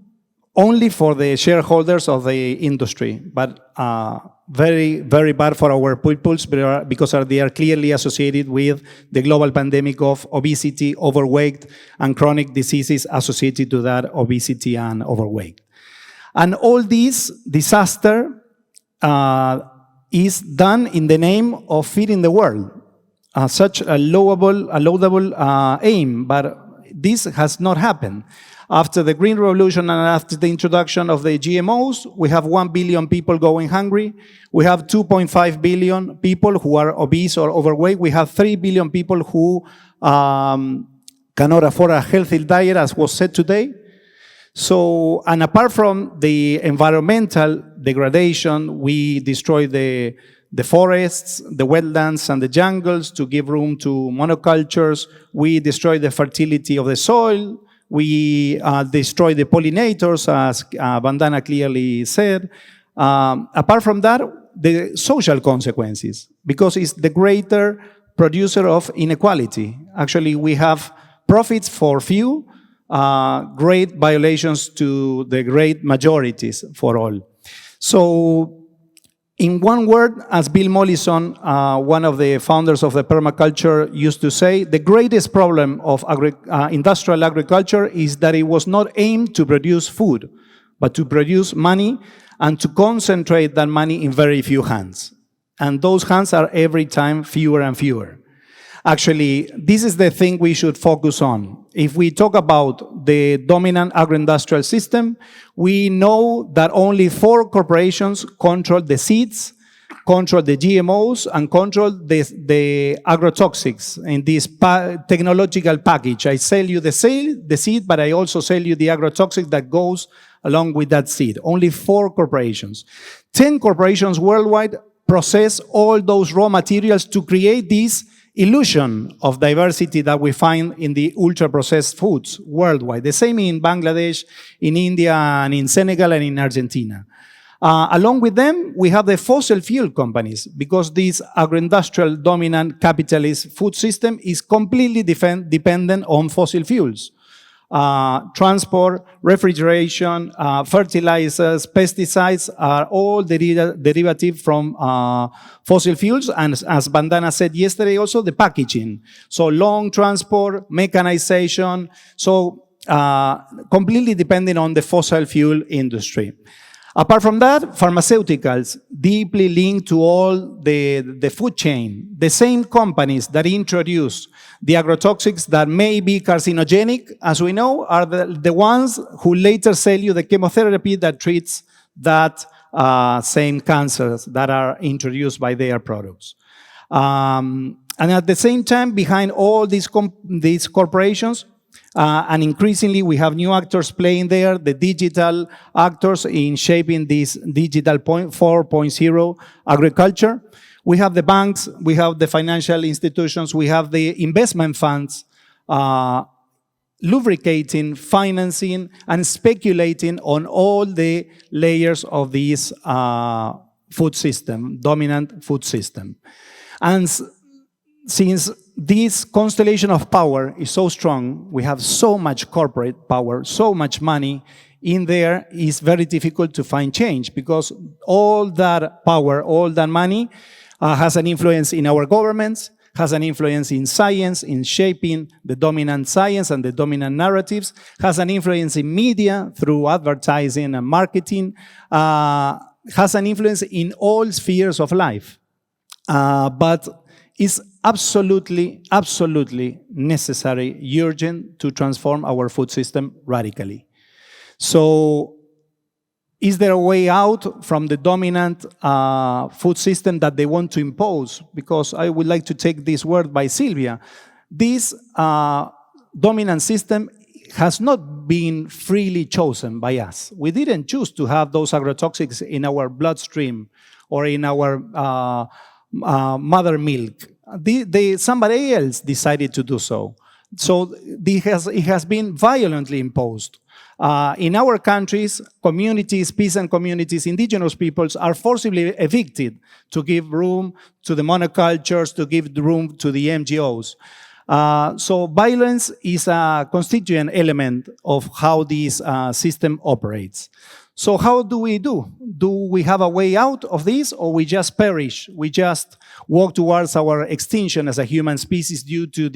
only for the shareholders of the industry, but very, very bad for our pupils because they are clearly associated with the global pandemic of obesity, overweight, and chronic diseases associated to that obesity and overweight. And all this disaster is done in the name of feeding the world. Such a laudable aim, but this has not happened. After the Green Revolution and after the introduction of the GMOs, we have 1 billion people going hungry. We have 2.5 billion people who are obese or overweight. We have 3 billion people who cannot afford a healthy diet, as was said today. So, and apart from the environmental degradation, we destroy the forests, the wetlands, and the jungles to give room to monocultures. We destroy the fertility of the soil. We destroy the pollinators, as Vandana clearly said. Apart from that, the social consequences, because it's the greater producer of inequality. Actually, we have profits for few, great violations to the great majorities for all. So, in one word, as Bill Mollison, one of the founders of the permaculture, used to say, the greatest problem of industrial agriculture is that it was not aimed to produce food, but to produce money and to concentrate that money in very few hands. And those hands are every time fewer and fewer. Actually, this is the thing we should focus on. If we talk about the dominant agro-industrial system, we know that only 4 corporations control the seeds, control the GMOs, and control the agrotoxics in this technological package. I sell you the seed, but I also sell you the agrotoxic that goes along with that seed. Only 4 corporations. 10 corporations worldwide process all those raw materials to create this illusion of diversity that we find in the ultra-processed foods worldwide. The same in Bangladesh, in India, and in Senegal, and in Argentina. Along with them, we have the fossil fuel companies, because this agro-industrial dominant capitalist food system is completely dependent on fossil fuels. Transport, refrigeration, fertilizers, pesticides are all derivative from fossil fuels, and as Vandana said yesterday, also the packaging. So long transport, mechanization, so completely depending on the fossil fuel industry. Apart from that, pharmaceuticals, deeply linked to all the food chain. The same companies that introduce the agrotoxics that may be carcinogenic, as we know, are the ones who later sell you the chemotherapy that treats that same cancers that are introduced by their products. And at the same time, behind all these corporations, and increasingly, we have new actors playing there, the digital actors in shaping this digital 4.0 agriculture. We have the banks, we have the financial institutions, we have the investment funds lubricating, financing, and speculating on all the layers of this food system, dominant food system. And since this constellation of power is so strong, we have so much corporate power, so much money in there, it's very difficult to find change, because all that power, all that money has an influence in our governments, has an influence in science, in shaping the dominant science and the dominant narratives, has an influence in media through advertising and marketing, has an influence in all spheres of life. But it's absolutely, absolutely necessary, urgent, to transform our food system radically. So, is there a way out from the dominant food system that they want to impose? Because I would like to take this word by Silvia. This dominant system has not been freely chosen by us. We didn't choose to have those agrotoxics in our bloodstream or in our mother milk. Somebody else decided to do so. So it has been violently imposed. In our countries, communities, peasant communities, indigenous peoples are forcibly evicted to give room to the monocultures, to give room to the MGOs. So violence is a constituent element of how this system operates. So how do we do? Do we have a way out of this, or we just perish? We just walk towards our extinction as a human species due to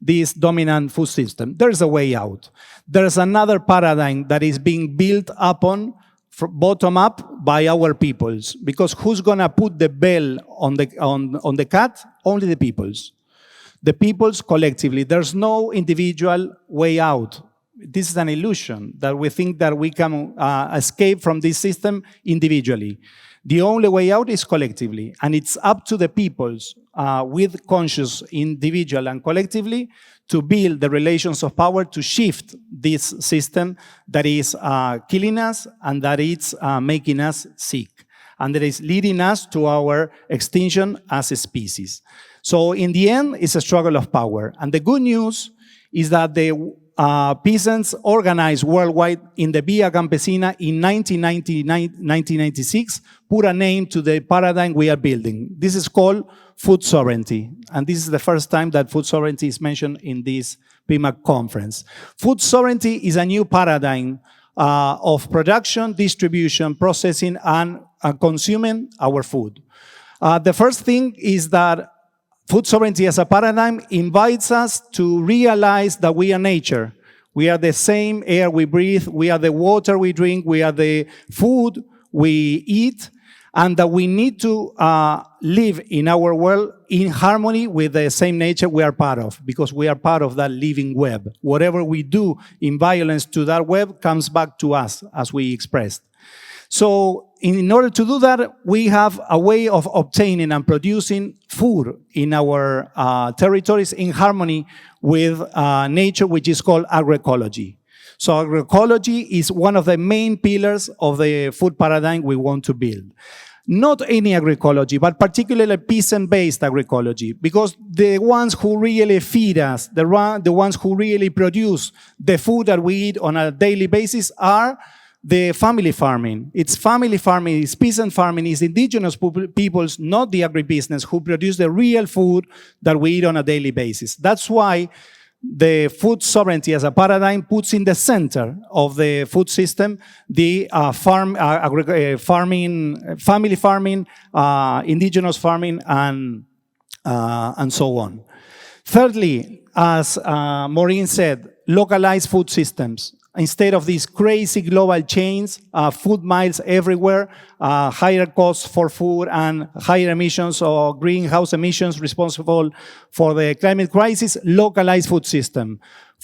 this dominant food system? There's a way out. There's another paradigm that is being built upon bottom up by our peoples. Because who's gonna put the bell on the cat? Only the peoples. The peoples collectively. There's no individual way out. This is an illusion that we think that we can escape from this system individually. The only way out is collectively, and it's up to the peoples with conscious individual and collectively to build the relations of power to shift this system that is killing us and that it's making us sick and that is leading us to our extinction as a species. So in the end, it's a struggle of power. And the good news is that the peasants organized worldwide in the Via Campesina in 1996 put a name to the paradigm we are building. This is called food sovereignty. And this is the first time that food sovereignty is mentioned in this PMAC conference. Food sovereignty is a new paradigm of production, distribution, processing, and consuming our food. The first thing is that food sovereignty as a paradigm invites us to realize that we are nature. We are the same air we breathe, we are the water we drink, we are the food we eat, and that we need to live in our world in harmony with the same nature we are part of, because we are part of that living web. Whatever we do in violence to that web comes back to us, as we expressed. So in order to do that, we have a way of obtaining and producing food in our territories in harmony with nature, which is called agroecology. So agroecology is one of the main pillars of the food paradigm we want to build. Not any agroecology, but particularly peasant-based agroecology, because the ones who really feed us, the ones who really produce the food that we eat on a daily basis are the family farming. It's family farming, it's peasant farming, it's indigenous peoples, not the agribusiness, who produce the real food that we eat on a daily basis. That's why the food sovereignty as a paradigm puts in the center of the food system the family farming, indigenous farming, and so on. Thirdly, as Maureen said, localized food systems. Instead of these crazy global chains, food miles everywhere, higher costs for food and higher emissions or greenhouse emissions responsible for the climate crisis, localized food system.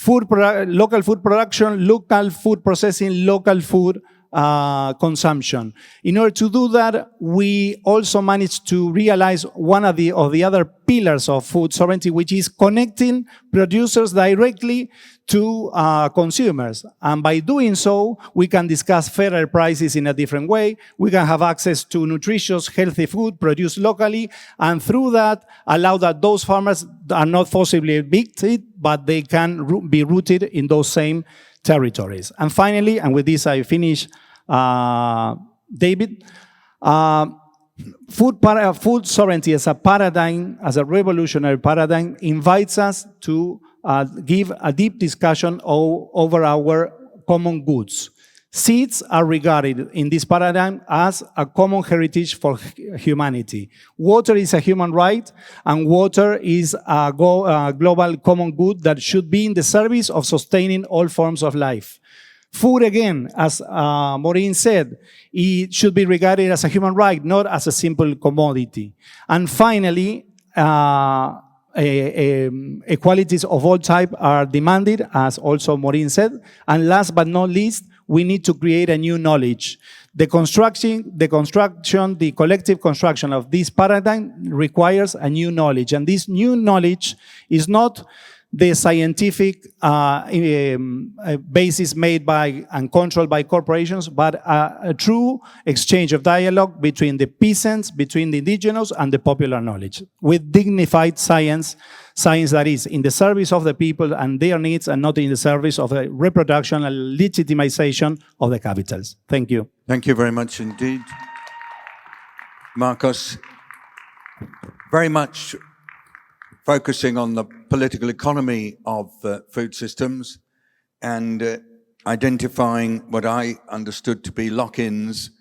Local food production, local food processing, local food consumption. In order to do that, we also managed to realize one of the other pillars of food sovereignty, which is connecting producers directly to consumers. And by doing so, we can discuss fairer prices in a different way. We can have access to nutritious, healthy food produced locally, and through that, allow that those farmers are not forcibly evicted, but they can be rooted in those same territories. And finally, and with this I finish, David, food sovereignty as a paradigm, as a revolutionary paradigm, invites us to give a deep discussion over our common goods. Seeds are regarded in this paradigm as a common heritage for humanity. Water is a human right, and water is a global common good that should be in the service of sustaining all forms of life. Food, again, as Maureen said, it should be regarded as a human right, not as a simple commodity. And finally, equalities of all types are demanded, as also Maureen said. And last but not least, we need to create a new knowledge. The collective construction of this paradigm requires a new knowledge. And this new knowledge is not the scientific basis made by and controlled by corporations, but a true exchange of dialogue between the peasants, between the indigenous, and the popular knowledge, with dignified science that is in the service of the people and their needs, and not in the service of the reproduction and legitimization of the capitals. Thank you. Thank you very much indeed, Marcos. Very much focusing on the political economy of food systems and identifying what I understood to be lock-ins.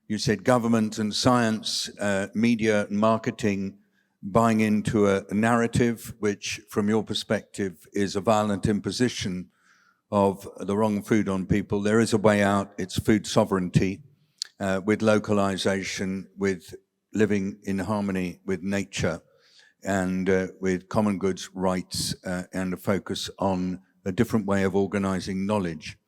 You said government and science, media and marketing buying into a narrative which, from your perspective, is a violent imposition of the wrong food on people. There is a way out. It's food sovereignty with localization, with living in harmony with nature, and with common goods rights and a focus on a different way of organizing knowledge.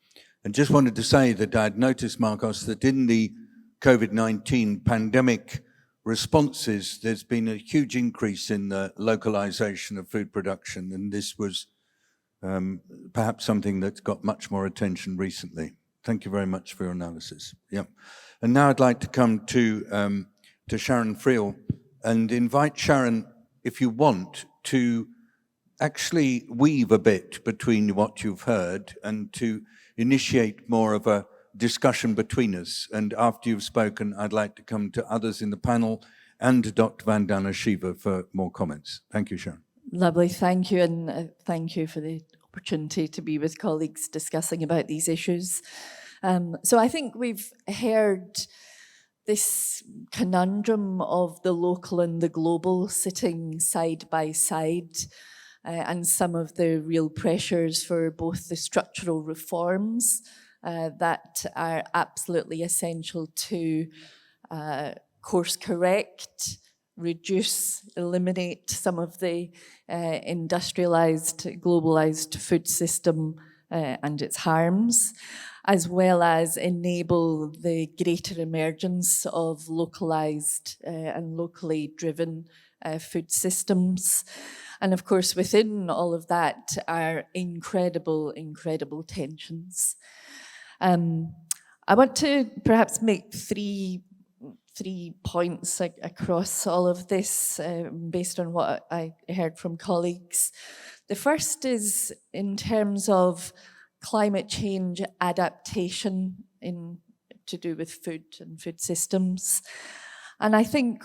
And just wanted to say that I'd noticed, Marcos, that in the COVID-19 pandemic responses, there's been a huge increase in the localization of food production, and this was perhaps something that's got much more attention recently. Thank you very much for your analysis. Yeah. And now I'd like to come to Sharon Friel and invite Sharon, if you want, to actually weave a bit between what you've heard and to initiate more of a discussion between us. And after you've spoken, I'd like to come to others in the panel and to Dr. Vandana Shiva for more comments. Thank you, Sharon. Lovely, thank you, and thank you for the opportunity to be with colleagues discussing about these issues. So I think we've heard this conundrum of the local and the global sitting side by side, and some of the real pressures for both the structural reforms that are absolutely essential to course correct, reduce, eliminate some of the industrialized, globalized food system and its harms, as well as enable the greater emergence of localized and locally driven food systems. And of course, within all of that are incredible, incredible tensions. I want to perhaps make three points across all of this based on what I heard from colleagues. The first is in terms of climate change adaptation to do with food and food systems. And I think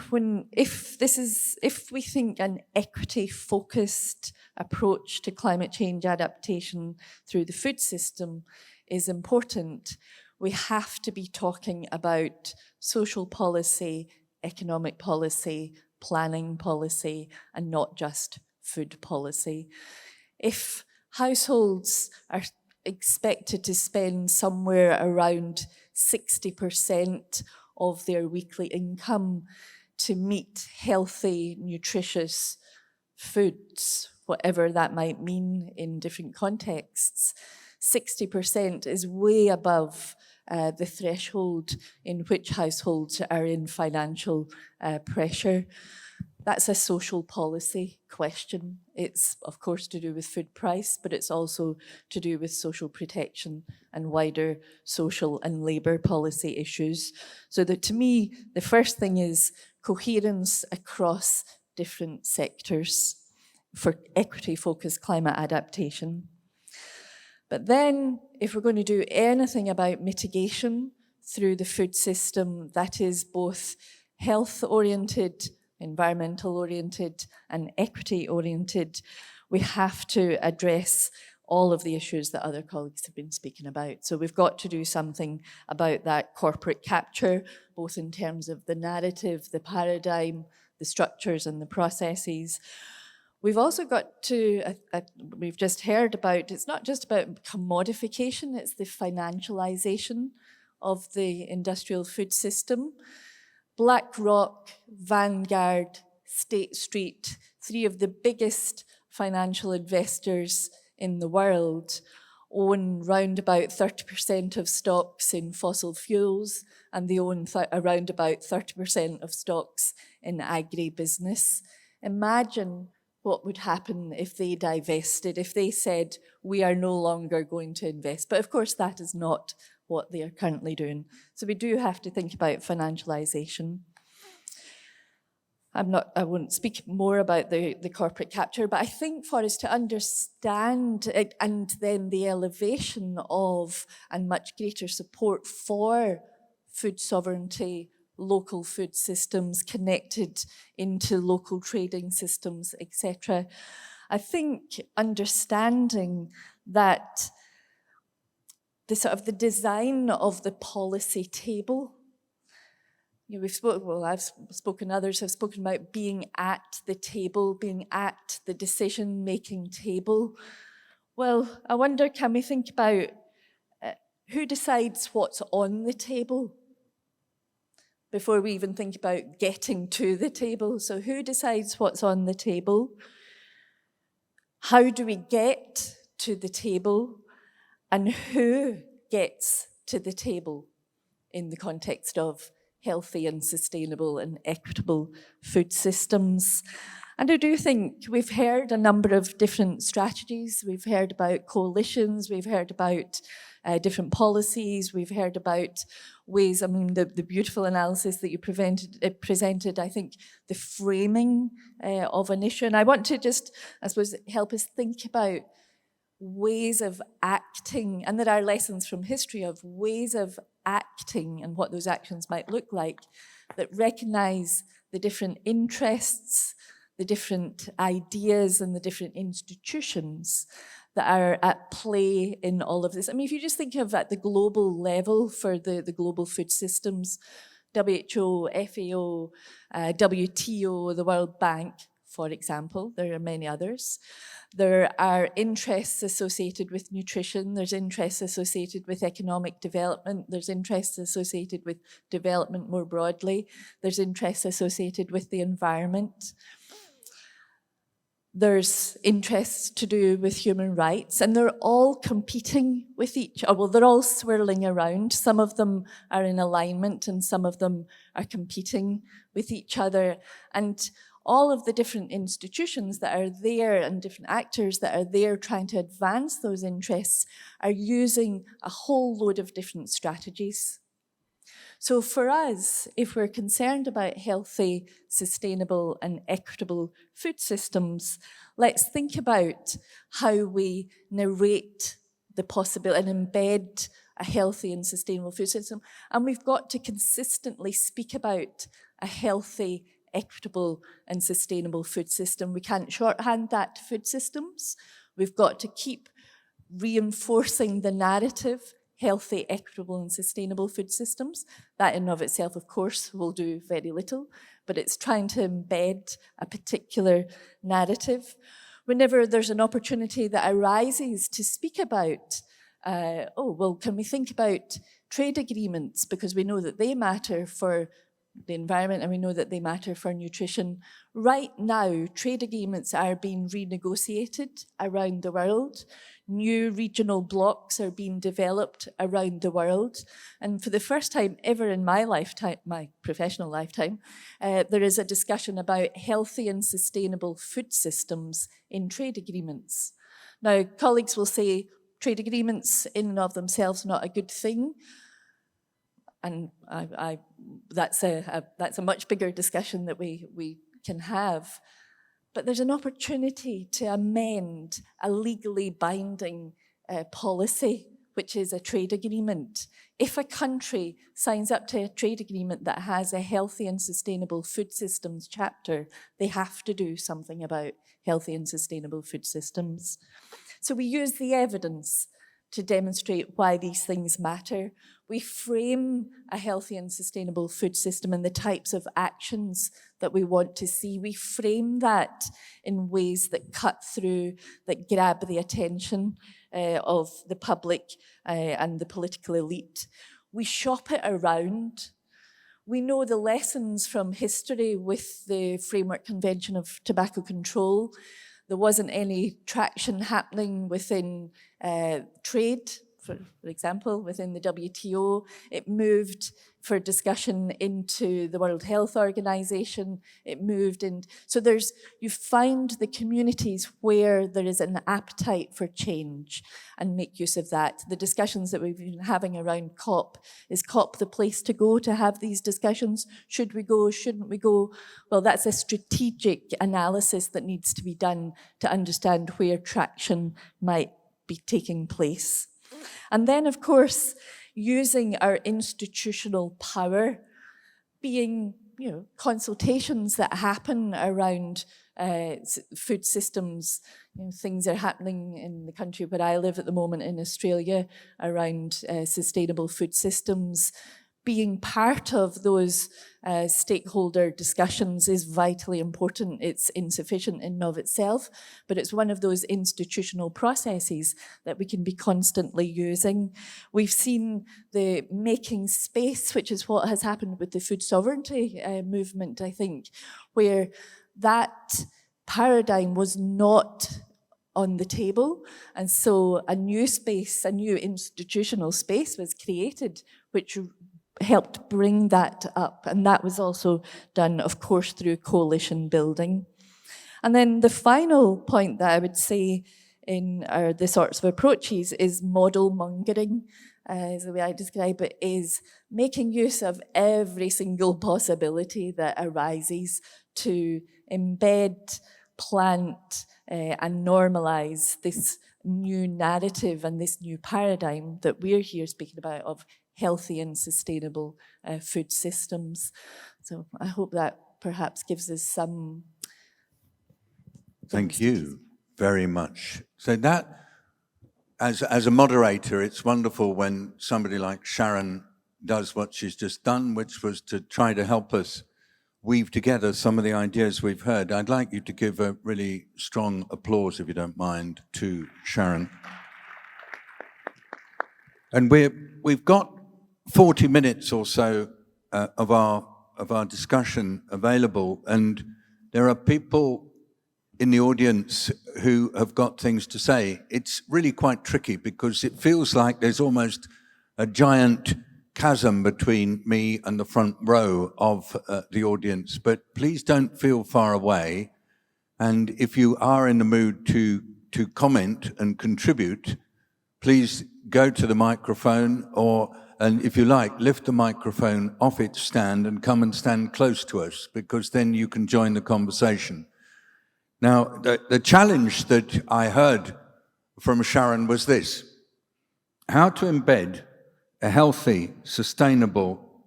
if we think an equity-focused approach to climate change adaptation through the food system is important, we have to be talking about social policy, economic policy, planning policy, and not just food policy. If households are expected to spend somewhere around 60% of their weekly income to meet healthy, nutritious foods, whatever that might mean in different contexts, 60% is way above the threshold in which households are in financial pressure. That's a social policy question. It's, of course, to do with food price, but it's also to do with social protection and wider social and labour policy issues. So that, to me, the first thing is coherence across different sectors for equity-focused climate adaptation. But then, if we're going to do anything about mitigation through the food system that is both health-oriented, environmental-oriented, and equity-oriented, we have to address all of the issues that other colleagues have been speaking about. So we've got to do something about that corporate capture, both in terms of the narrative, the paradigm, the structures, and the processes. We've also got to, we've just heard about, it's not just about commodification, it's the financialization of the industrial food system. BlackRock, Vanguard, State Street, three of the biggest financial investors in the world, own round about 30% of stocks in fossil fuels, and they own around about 30% of stocks in agribusiness. Imagine what would happen if they divested, if they said, we are no longer going to invest. But of course, that is not what they are currently doing. So we do have to think about financialization. I won't speak more about the corporate capture, but I think for us to understand it, and then the elevation of and much greater support for food sovereignty, local food systems, connected into local trading systems, etc. I think understanding that the sort of the design of the policy table, we've spoken, well, I've spoken, others have spoken about being at the table, being at the decision-making table. Well, I wonder, can we think about who decides what's on the table before we even think about getting to the table? So who decides what's on the table? How do we get to the table? And who gets to the table in the context of healthy and sustainable and equitable food systems? And I do think we've heard a number of different strategies. We've heard about coalitions, we've heard about different policies, we've heard about ways, I mean, the beautiful analysis that you presented, I think the framing of an issue. And I want to just, I suppose, help us think about ways of acting, and there are lessons from history of ways of acting and what those actions might look like that recognise the different interests, the different ideas and the different institutions that are at play in all of this. I mean, if you just think of at the global level for the global food systems, WHO, FAO, WTO, the World Bank, for example, there are many others. There are interests associated with nutrition, there's interests associated with economic development, there's interests associated with development more broadly, there's interests associated with the environment. There's interests to do with human rights, and they're all competing with each other. Well, they're all swirling around. Some of them are in alignment and some of them are competing with each other. And all of the different institutions that are there and different actors that are there trying to advance those interests are using a whole load of different strategies. So for us, if we're concerned about healthy, sustainable and equitable food systems, let's think about how we narrate the possibility and embed a healthy and sustainable food system. And we've got to consistently speak about a healthy, equitable and sustainable food system. We can't shorthand that to food systems. We've got to keep reinforcing the narrative, healthy, equitable and sustainable food systems. That in and of itself, of course, will do very little, but it's trying to embed a particular narrative. Whenever there's an opportunity that arises to speak about, can we think about trade agreements, because we know that they matter for the environment and we know that they matter for nutrition. Right now, trade agreements are being renegotiated around the world. New regional blocks are being developed around the world. And for the first time ever in my lifetime, my professional lifetime, there is a discussion about healthy and sustainable food systems in trade agreements. Now, colleagues will say trade agreements in and of themselves are not a good thing. And that's a much bigger discussion that we can have. But there's an opportunity to amend a legally binding policy, which is a trade agreement. If a country signs up to a trade agreement that has a healthy and sustainable food systems chapter, they have to do something about healthy and sustainable food systems. So we use the evidence to demonstrate why these things matter. We frame a healthy and sustainable food system and the types of actions that we want to see. We frame that in ways that cut through, that grab the attention of the public and the political elite. We shop it around. We know the lessons from history with the Framework Convention of Tobacco Control. There wasn't any traction happening within trade, for example, within the WTO. It moved for discussion into the World Health Organization. It moved in. So you find the communities where there is an appetite for change and make use of that. The discussions that we've been having around COP, is COP the place to go to have these discussions? Should we go, shouldn't we go? Well, that's a strategic analysis that needs to be done to understand where traction might be taking place. And then, of course, using our institutional power being, consultations that happen around food systems. Things are happening in the country where I live at the moment in Australia around sustainable food systems. Being part of those stakeholder discussions is vitally important. It's insufficient in and of itself, but it's one of those institutional processes that we can be constantly using. We've seen the making space, which is what has happened with the food sovereignty movement, I think, where that paradigm was not on the table. And so a new space, a new institutional space was created, which helped bring that up. And that was also done, of course, through coalition building. And then the final point that I would say in the sorts of approaches is model mongering, is the way I describe it, is making use of every single possibility that arises to embed, plant, and normalize this new narrative and this new paradigm that we're here speaking about of healthy and sustainable food systems. So I hope that perhaps gives us some... Thank you very much. So that, as a moderator, it's wonderful when somebody like Sharon does what she's just done, which was to try to help us weave together some of the ideas we've heard. I'd like you to give a really strong applause, if you don't mind, to Sharon. And we've got 40 minutes or so of our discussion available, and there are people in the audience who have got things to say. It's really quite tricky because it feels like there's almost a giant chasm between me and the front row of the audience, but please don't feel far away. And if you are in the mood to comment and contribute, please go to the microphone, and if you like, lift the microphone off its stand and come and stand close to us, because then you can join the conversation. Now, the challenge that I heard from Sharon was this: how to embed a healthy, sustainable,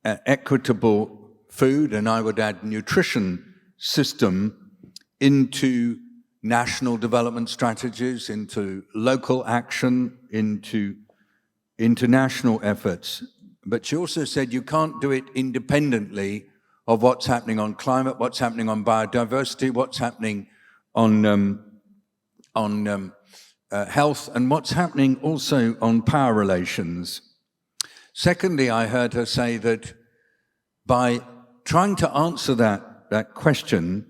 equitable food, and I would add nutrition system, into national development strategies, into local action, into international efforts. But she also said you can't do it independently of what's happening on climate, what's happening on biodiversity, what's happening on health, and what's happening also on power relations. Secondly, I heard her say that by trying to answer that question,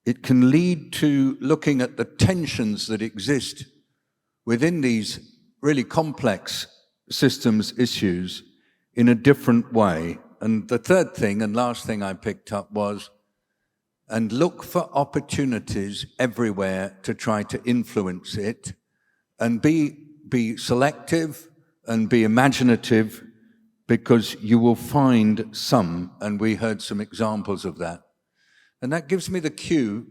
it can lead to looking at the tensions that exist within these really complex systems issues in a different way. And the third thing and last thing I picked up was, and look for opportunities everywhere to try to influence it, and be selective and be imaginative, because you will find some, and we heard some examples of that. And that gives me the cue,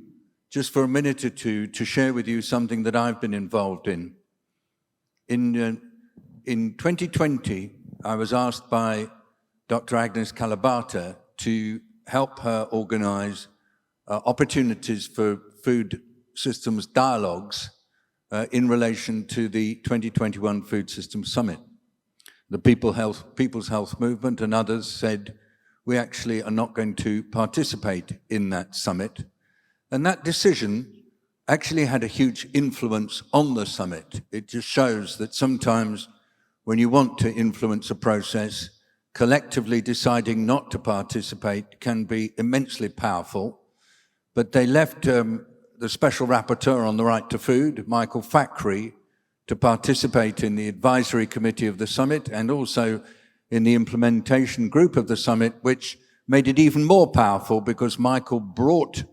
just for a minute or two, to share with you something that I've been involved in. In 2020, I was asked by Dr. Agnes Kalabata to help her organize opportunities for food systems dialogues in relation to the 2021 Food Systems Summit. The People's Health Movement and others said, we actually are not going to participate in that summit. And that decision actually had a huge influence on the summit. It just shows that sometimes when you want to influence a process, collectively deciding not to participate can be immensely powerful. But they left the Special Rapporteur on the Right to Food, Michael Fakhri, to participate in the advisory committee of the summit and also in the implementation group of the summit, which made it even more powerful because Michael brought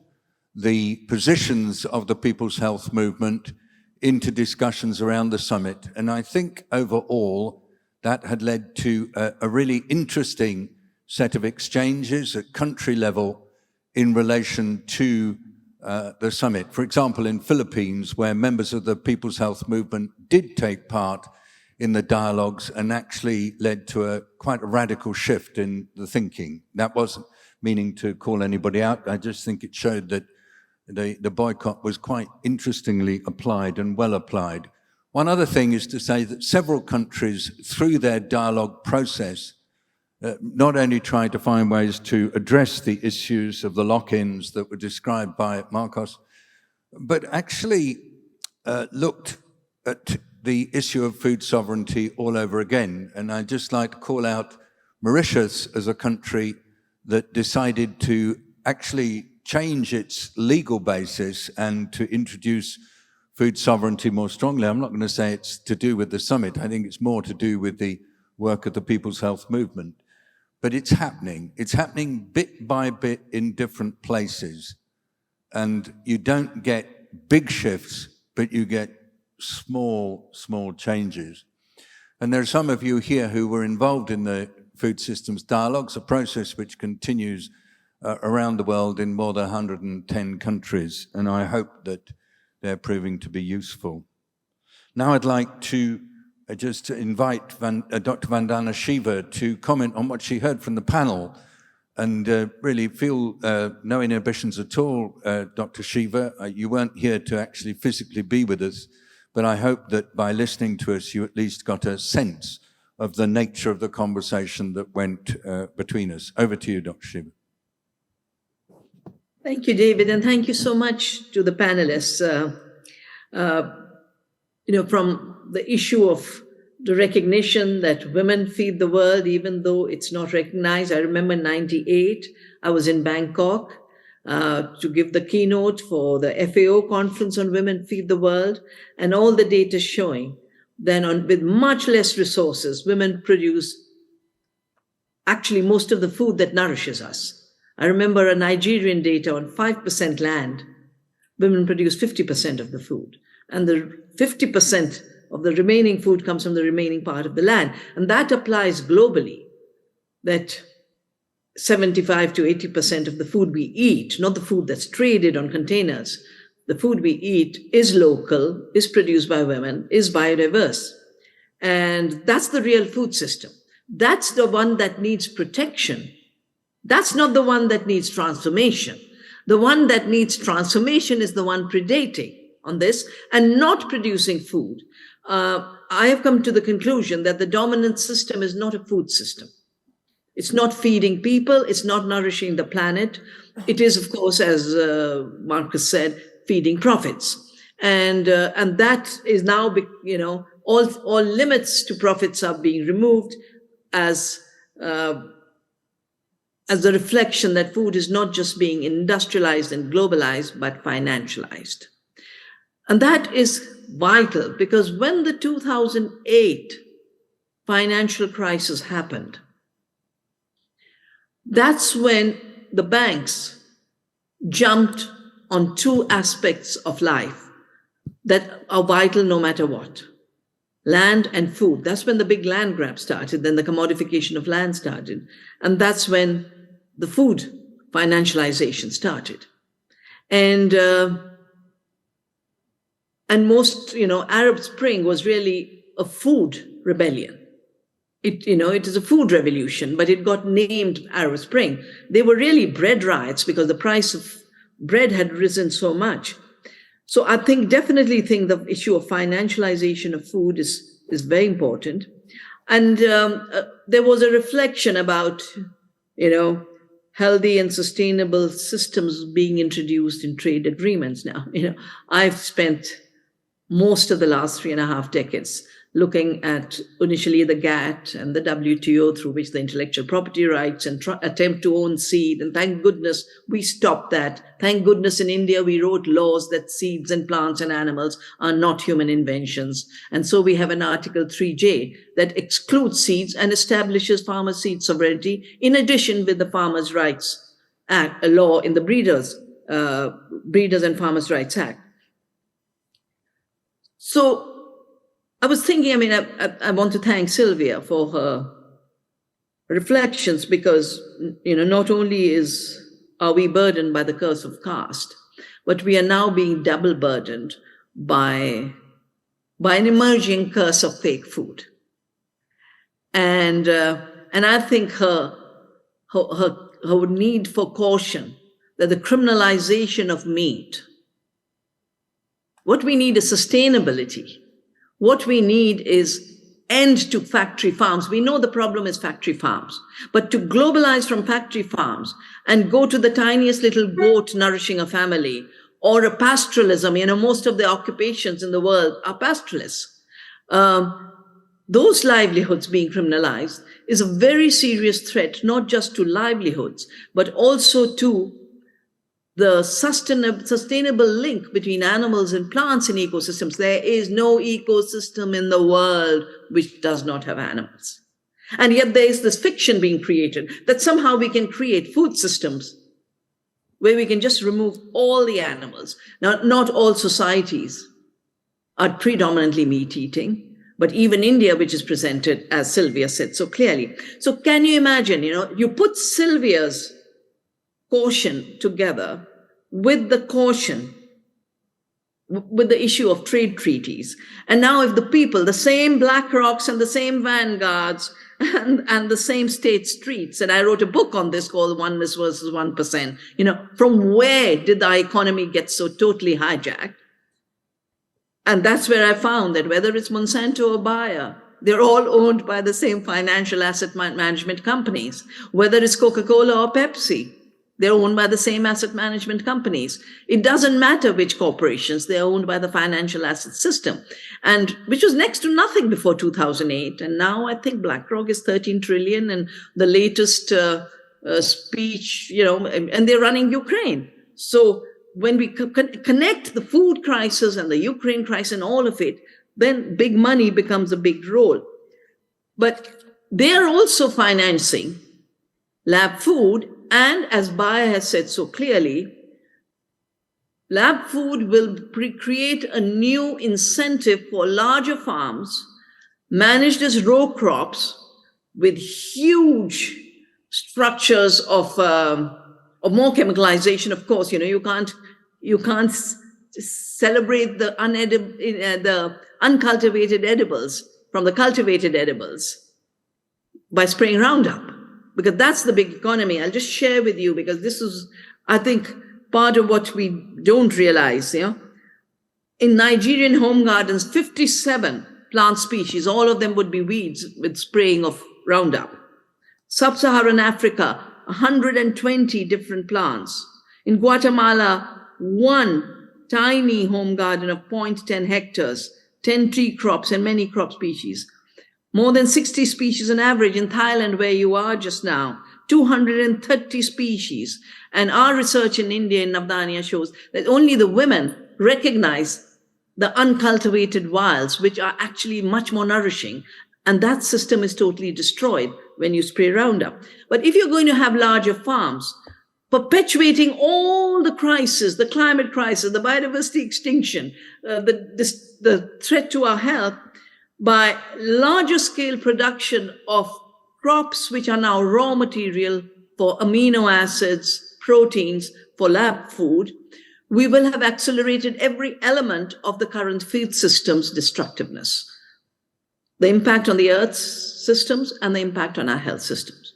the positions of the People's Health Movement into discussions around the summit. And I think overall that had led to a really interesting set of exchanges at country level in relation to the summit. For example, in Philippines, where members of the People's Health Movement did take part in the dialogues and actually led to quite a radical shift in the thinking. That wasn't meaning to call anybody out. I just think it showed that the boycott was quite interestingly applied and well applied. One other thing is to say that several countries, through their dialogue process, not only tried to find ways to address the issues of the lock-ins that were described by Marcos, but actually looked at the issue of food sovereignty all over again. And I'd just like to call out Mauritius as a country that decided to actually change its legal basis and to introduce food sovereignty more strongly. I'm not going to say it's to do with the summit. I think it's more to do with the work of the People's Health Movement. But it's happening. It's happening bit by bit in different places. And you don't get big shifts, but you get small changes. And there are some of you here who were involved in the Food Systems Dialogues, a process which continues around the world in more than 110 countries. And I hope that they're proving to be useful. Now I'd like to just invite Dr. Vandana Shiva to comment on what she heard from the panel and really feel no inhibitions at all, Dr. Shiva. You weren't here to actually physically be with us, but I hope that by listening to us, you at least got a sense of the nature of the conversation that went between us. Over to you, Dr. Shiva. Thank you, David, and thank you so much to the panelists. From the issue of the recognition that women feed the world, even though it's not recognized. I remember in '98, I was in Bangkok to give the keynote for the FAO conference on Women Feed the World, and all the data showing that with much less resources, women produce actually most of the food that nourishes us. I remember a Nigerian data on 5% land, women produce 50% of the food. And the 50% of the remaining food comes from the remaining part of the land. And that applies globally, that 75 to 80% of the food we eat, not the food that's traded on containers, the food we eat is local, is produced by women, is biodiverse. And that's the real food system. That's the one that needs protection. That's not the one that needs transformation. The one that needs transformation is the one predating on this and not producing food. I have come to the conclusion that the dominant system is not a food system. It's not feeding people. It's not nourishing the planet. It is, of course, as Marcus said, feeding profits. And that is now, all limits to profits are being removed as the reflection that food is not just being industrialized and globalized, but financialized. And that is vital because when the 2008 financial crisis happened, that's when the banks jumped on two aspects of life that are vital no matter what. Land and food. That's when the big land grab started, then the commodification of land started. And that's when the food financialization started. And most, Arab Spring was really a food rebellion. It is a food revolution, but it got named Arab Spring. They were really bread riots because the price of bread had risen so much. So I definitely think the issue of financialization of food is very important. And there was a reflection about, healthy and sustainable systems being introduced in trade agreements now. I've spent most of the last 3.5 decades looking at initially the GATT and the WTO, through which the intellectual property rights and attempt to own seed. And thank goodness we stopped that. Thank goodness in India we wrote laws that seeds and plants and animals are not human inventions. And so we have an Article 3J that excludes seeds and establishes farmer seed sovereignty, in addition with the Farmers' Rights Act, a law in the Breeders and Farmers' Rights Act. So I was thinking, I want to thank Sylvia for her reflections because, not only are we burdened by the curse of caste, but we are now being double burdened by an emerging curse of fake food. And I think her need for caution, that the criminalization of meat, what we need is sustainability. What we need is end to factory farms. We know the problem is factory farms, but to globalize from factory farms and go to the tiniest little goat nourishing a family, or a pastoralism, most of the occupations in the world are pastoralists. Those livelihoods being criminalized is a very serious threat, not just to livelihoods, but also to the sustainable link between animals and plants in ecosystems. There is no ecosystem in the world which does not have animals. And yet there is this fiction being created that somehow we can create food systems where we can just remove all the animals. Now, not all societies are predominantly meat-eating, but even India, which is presented, as Sylvia said so clearly. So can you imagine, you put Sylvia's caution together with the caution, with the issue of trade treaties. And now if the people, the same Black Rocks and the same Vanguards and the same State Streets, and I wrote a book on this called Oneness versus 1%, from where did the economy get so totally hijacked? And that's where I found that whether it's Monsanto or Bayer, they're all owned by the same financial asset management companies. Whether it's Coca-Cola or Pepsi, they're owned by the same asset management companies. It doesn't matter which corporations, they're owned by the financial asset system, and which was next to nothing before 2008. And now I think BlackRock is 13 trillion, and the latest speech, and they're running Ukraine. So when we connect the food crisis and the Ukraine crisis and all of it, then big money becomes a big role. But they're also financing lab food. And as Bayer has said so clearly, lab food will create a new incentive for larger farms managed as row crops with huge structures of more chemicalization. Of course, you can't celebrate the uncultivated edibles from the cultivated edibles by spraying Roundup, because that's the big economy. I'll just share with you, because this is, I think, part of what we don't realize. In Nigerian home gardens, 57 plant species, all of them would be weeds with spraying of Roundup. Sub-Saharan Africa, 120 different plants. In Guatemala, one tiny home garden of 0.10 hectares, 10 tree crops and many crop species. More than 60 species on average in Thailand, where you are just now, 230 species. And our research in India, in Navdanya, shows that only the women recognize the uncultivated wilds, which are actually much more nourishing. And that system is totally destroyed when you spray Roundup. But if you're going to have larger farms, perpetuating all the crises, the climate crisis, the biodiversity extinction, the threat to our health, by larger scale production of crops which are now raw material for amino acids, proteins, for lab food, we will have accelerated every element of the current food system's destructiveness. The impact on the Earth's systems and the impact on our health systems.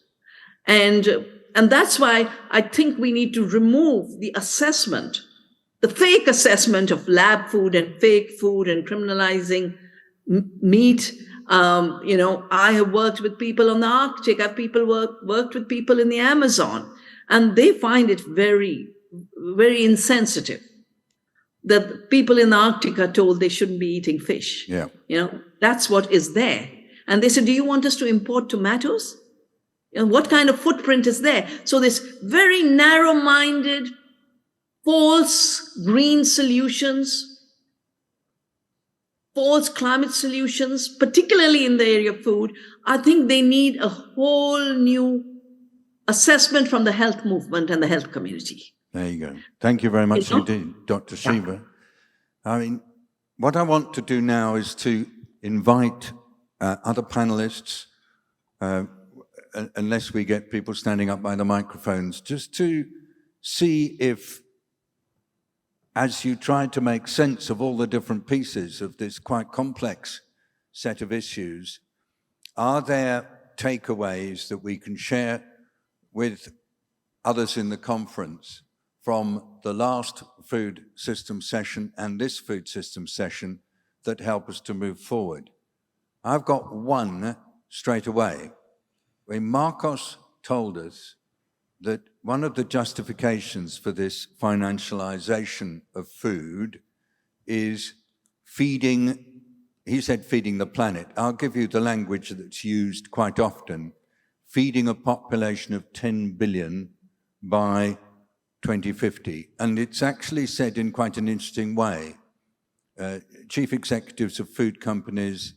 And that's why I think we need to remove the assessment, the fake assessment of lab food and fake food and criminalizing meat. I have worked with people on the Arctic. I've worked with people in the Amazon, and they find it very, very insensitive that people in the Arctic are told they shouldn't be eating fish. Yeah. That's what is there. And they said, do you want us to import tomatoes? What kind of footprint is there? So this very narrow-minded, false green solutions, false climate solutions, particularly in the area of food, I think they need a whole new assessment from the health movement and the health community. There you go. Thank you very much indeed, Dr. Shiva. I mean, what I want to do now is to invite other panelists, unless we get people standing up by the microphones, just to see if, as you try to make sense of all the different pieces of this quite complex set of issues, are there takeaways that we can share with others in the conference from the last food system session and this food system session that help us to move forward? I've got one straight away. When Marcos told us that one of the justifications for this financialization of food is feeding, he said feeding the planet. I'll give you the language that's used quite often, feeding a population of 10 billion by 2050. And it's actually said in quite an interesting way. Chief executives of food companies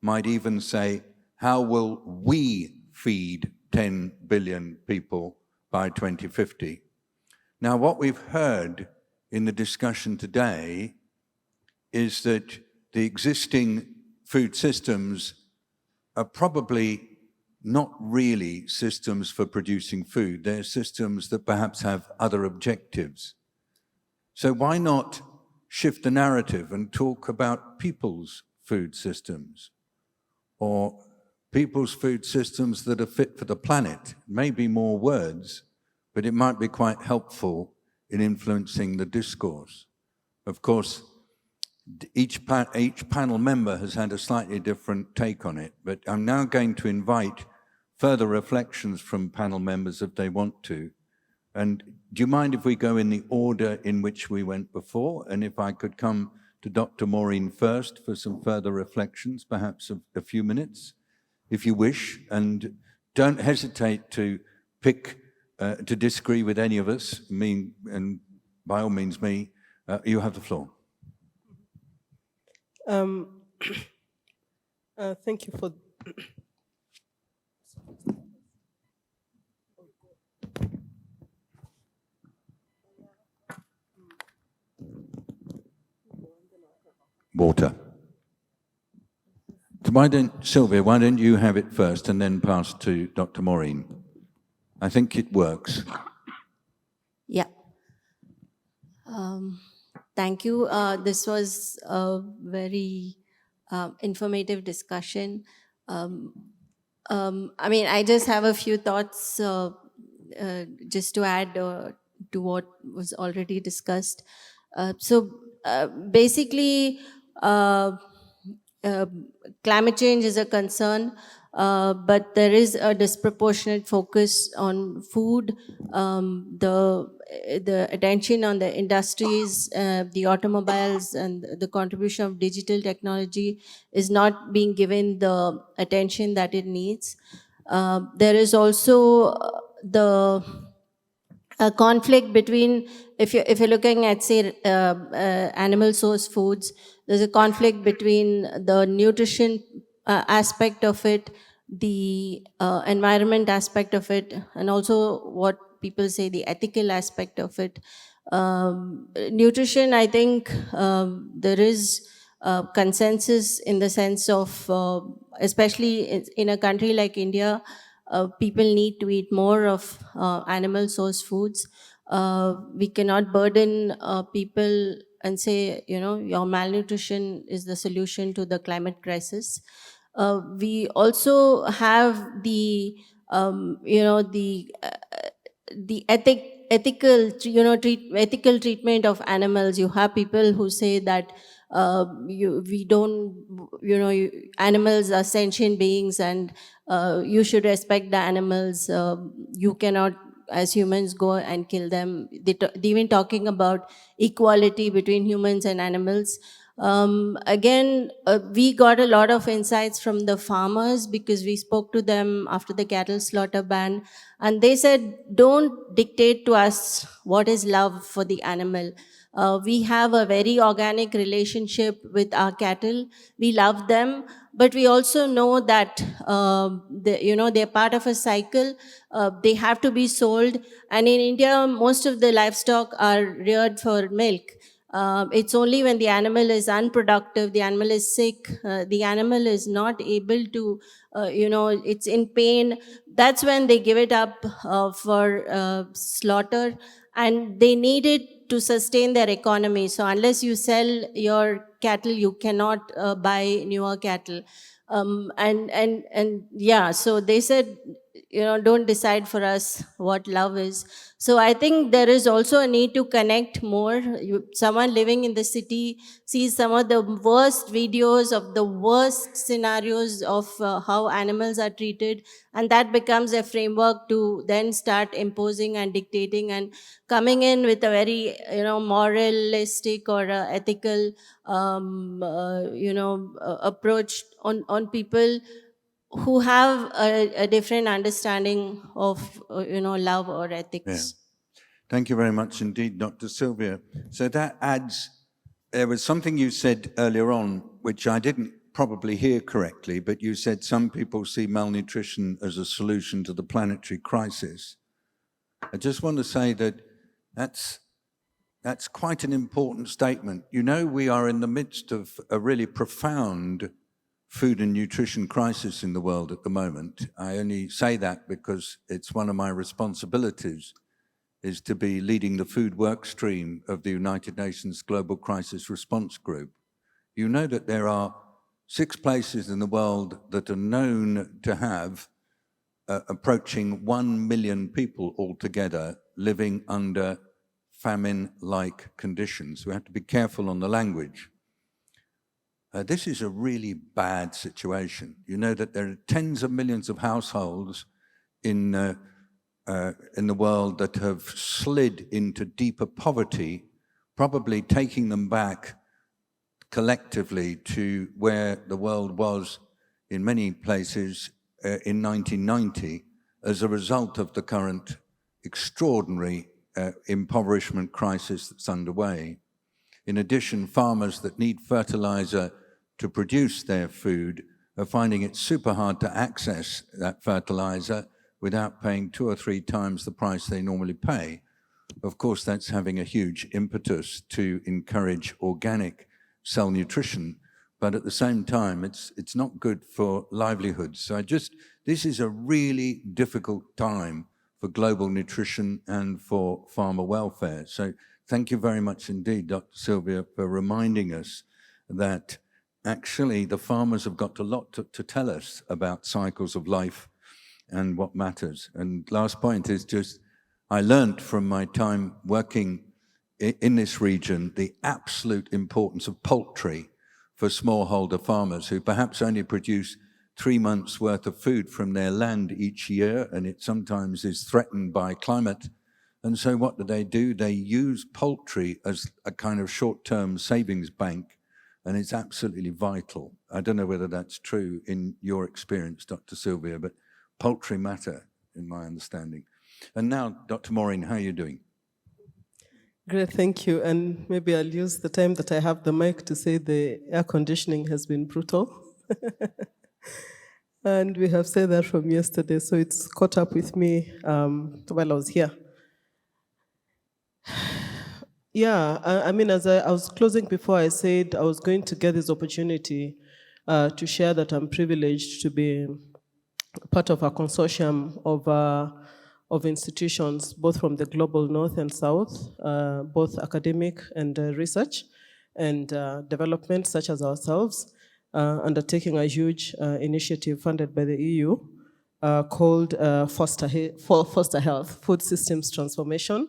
might even say, how will we feed 10 billion people by 2050? Now, what we've heard in the discussion today is that the existing food systems are probably not really systems for producing food. They're systems that perhaps have other objectives. So why not shift the narrative and talk about people's food systems, or people's food systems that are fit for the planet? Maybe more words, but it might be quite helpful in influencing the discourse. Of course, each panel member has had a slightly different take on it, but I'm now going to invite further reflections from panel members if they want to. And do you mind if we go in the order in which we went before? And if I could come to Dr. Maureen first for some further reflections, perhaps a few minutes, if you wish. And don't hesitate to pick, to disagree with any of us, me, and by all means me. You have the floor. Thank you for. Water. So Sylvia, why don't you have it first and then pass to Dr. Maureen? I think it works. Yeah. Thank you. This was a very informative discussion. I mean, I just have a few thoughts just to add to what was already discussed. Basically, climate change is a concern, but there is a disproportionate focus on food, the attention on the industries, the automobiles, and the contribution of digital technology is not being given the attention that it needs. There is also a conflict between, if you're looking at, say, animal source foods, there's a conflict between the nutrition aspect of it, the environment aspect of it, and also what people say the ethical aspect of it. Nutrition, I think there is consensus in the sense of, especially in a country like India, people need to eat more of animal source foods. We cannot burden people and say, you know, your malnutrition is the solution to the climate crisis. We also have the, you know, the ethical, you know, ethical treatment of animals. You have people who say that we don't, you know, animals are sentient beings and you should respect the animals. You cannot, as humans, go and kill them. They even talking about equality between humans and animals. Again, we got a lot of insights from the farmers because we spoke to them after the cattle slaughter ban, and they said, don't dictate to us what is love for the animal. We have a very organic relationship with our cattle. We love them, but we also know that you know, they're part of a cycle. They have to be sold, and in India, most of the livestock are reared for milk. It's only when the animal is unproductive, the animal is sick, the animal is not able to, you know, it's in pain. That's when they give it up for slaughter, and they need it to sustain their economy. So unless you sell your cattle, you cannot buy newer cattle. And yeah, so they said, don't decide for us what love is. So I think there is also a need to connect more. Someone living in the city sees some of the worst videos of the worst scenarios of how animals are treated, and that becomes a framework to then start imposing and dictating and coming in with a very moralistic or ethical approach on people who have a different understanding of love or ethics. Yeah. Thank you very much indeed, Dr. Sylvia. So that adds, there was something you said earlier on, which I didn't probably hear correctly, but you said some people see malnutrition as a solution to the planetary crisis. I just want to say that that's quite an important statement. You know, we are in the midst of a really profound food and nutrition crisis in the world at the moment. I only say that because it's one of my responsibilities, is to be leading the food work stream of the United Nations Global Crisis Response Group. You know that there are 6 places in the world that are known to have approaching 1 million people altogether living under famine-like conditions. We have to be careful on the language. This is a really bad situation. You know that there are tens of millions of households in the world that have slid into deeper poverty, probably taking them back collectively to where the world was in many places in 1990 as a result of the current extraordinary impoverishment crisis that's underway. In addition, farmers that need fertilizer to produce their food are finding it super hard to access that fertilizer without paying 2 or 3 times the price they normally pay. Of course, that's having a huge impetus to encourage organic cell nutrition, but at the same time, it's not good for livelihoods. So this is a really difficult time for global nutrition and for farmer welfare. So thank you very much indeed, Dr. Sylvia, for reminding us that actually the farmers have got a lot to tell us about cycles of life and what matters. And last point is just, I learned from my time working in this region the absolute importance of poultry for smallholder farmers who perhaps only produce 3 months' worth of food from their land each year, and it sometimes is threatened by climate. And so what do? They use poultry as a kind of short-term savings bank, and it's absolutely vital. I don't know whether that's true in your experience, Dr. Sylvia, but poultry matter, in my understanding. And now, Dr. Maureen, how are you doing? Great, thank you. And maybe I'll use the time that I have the mic to say the air conditioning has been brutal. And we have said that from yesterday, so it's caught up with me while I was here. Yeah, I mean, as I was closing before, I said I was going to get this opportunity to share that I'm privileged to be part of a consortium of institutions, both from the global north and south, both academic and research and development, such as ourselves, undertaking a huge initiative funded by the EU called Foster Health, Food Systems Transformation,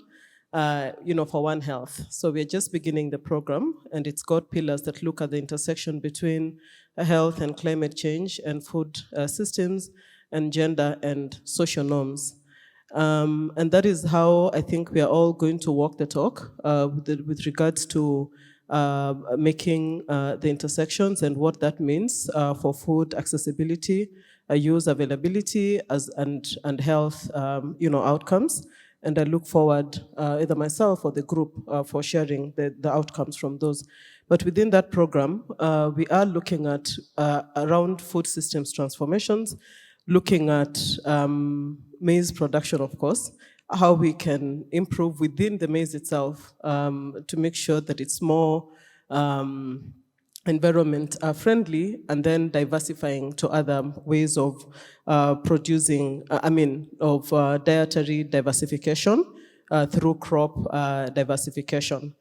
for One Health. So we're just beginning the program, and it's got pillars that look at the intersection between health and climate change and food systems and gender and social norms. And that is how I think we are all going to walk the talk with regards to making the intersections and what that means for food accessibility, use availability, and health outcomes. And I look forward, either myself or the group, for sharing the outcomes from those. But within that program, we are looking at around food systems transformations, looking at maize production, of course, how we can improve within the maize itself to make sure that it's more environment friendly, and then diversifying to other ways of producing, dietary diversification through crop diversification.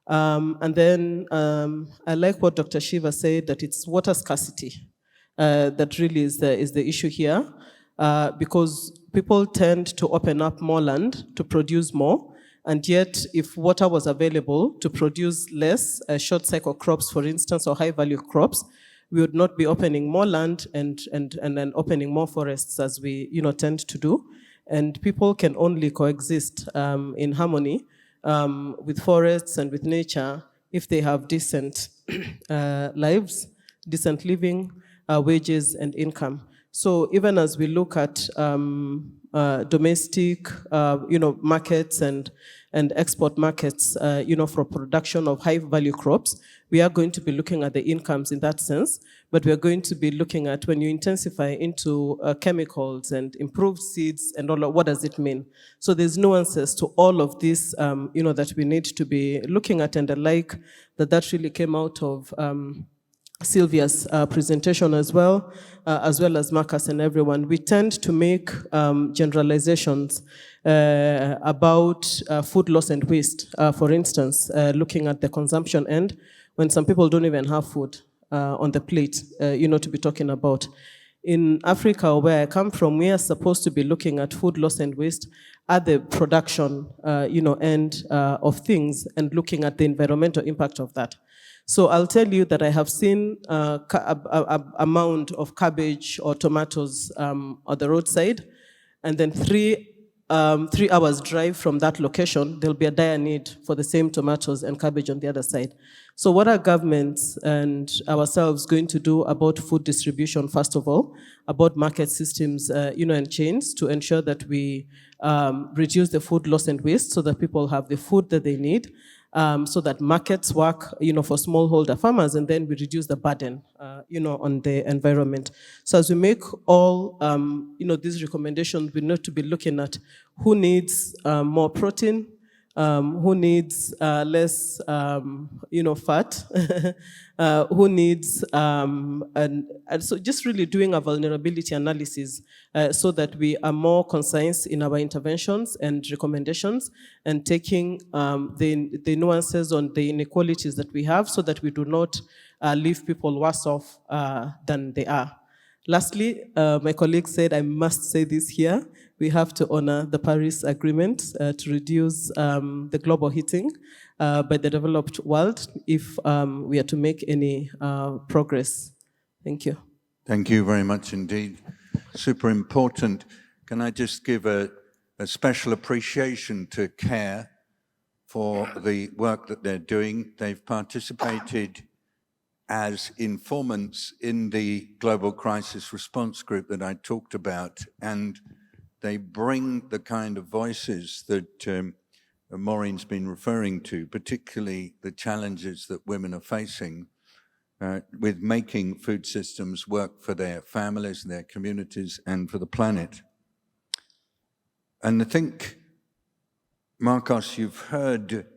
And then I like what Dr. Shiva said, that it's water scarcity. that really is the issue here, because people tend to open up more land to produce more, and yet if water was available to produce less short cycle crops, for instance, or high value crops, we would not be opening more land and then opening more forests as we tend to do. And people can only coexist in harmony with forests and with nature if they have decent lives, decent living, wages, and income. So even as we look at domestic, markets and export markets, for production of high-value crops, we are going to be looking at the incomes in that sense, but we are going to be looking at when you intensify into chemicals and improved seeds and all of what does it mean. So there's nuances to all of this, that we need to be looking at, and I like that really came out of Sylvia's presentation as well as Marcus and everyone. We tend to make generalizations about food loss and waste, for instance, looking at the consumption end, when some people don't even have food on the plate, to be talking about. In Africa, where I come from, we are supposed to be looking at food loss and waste at the production, end of things, and looking at the environmental impact of that. So I'll tell you that I have seen a mound of cabbage or tomatoes on the roadside, and then 3 hours drive from that location, there'll be a dire need for the same tomatoes and cabbage on the other side. So what are governments and ourselves going to do about food distribution, first of all, about market systems, and chains, to ensure that we reduce the food loss and waste so that people have the food that they need, so that markets work, for smallholder farmers, and then we reduce the burden, on the environment. So as we make all, these recommendations, we need to be looking at who needs more protein, who needs less, fat, who needs, and so just really doing a vulnerability analysis so that we are more concise in our interventions and recommendations, and taking the nuances on the inequalities that we have, so that we do not leave people worse off than they are. Lastly, my colleague said, I must say this here, we have to honor the Paris Agreement to reduce the global heating by the developed world if we are to make any progress. Thank you. Thank you very much indeed. Super important. Can I just give a special appreciation to CARE for the work that they're doing. They've participated as informants in the Global Crisis Response Group that I talked about, and they bring the kind of voices that Maureen's been referring to, particularly the challenges that women are facing with making food systems work for their families, their communities, and for the planet. And I think, Marcos, you've heard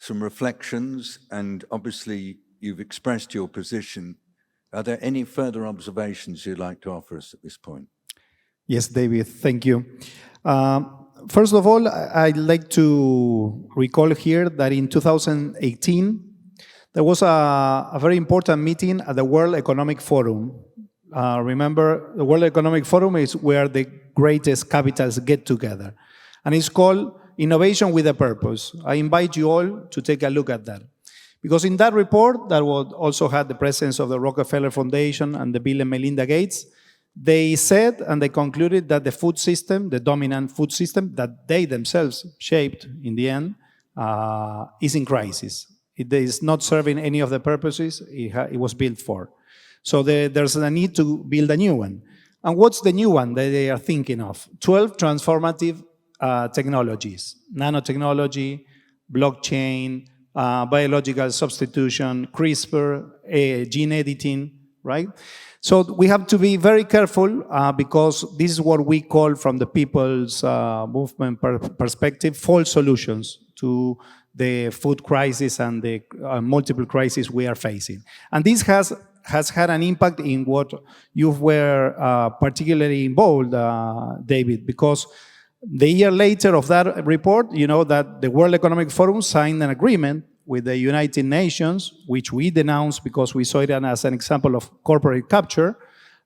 some reflections, and obviously you've expressed your position. Are there any further observations you'd like to offer us at this point? Yes, David, thank you. First of all, I'd like to recall here that in 2018, there was a very important meeting at the World Economic Forum. Remember, the World Economic Forum is where the greatest capitals get together. And it's called Innovation with a Purpose. I invite you all to take a look at that. Because in that report, that also had the presence of the Rockefeller Foundation and the Bill and Melinda Gates, they said and they concluded that the food system, the dominant food system that they themselves shaped in the end, is in crisis. It is not serving any of the purposes it was built for. So there's a need to build a new one. And what's the new one that they are thinking of? 12 transformative technologies: nanotechnology, blockchain, biological substitution, CRISPR, gene editing, right? So we have to be very careful because this is what we call, from the people's movement perspective, false solutions to the food crisis and the multiple crises we are facing. And this has had an impact in what you were particularly involved, David, because the year later of that report, you know that the World Economic Forum signed an agreement with the United Nations, which we denounced because we saw it as an example of corporate capture,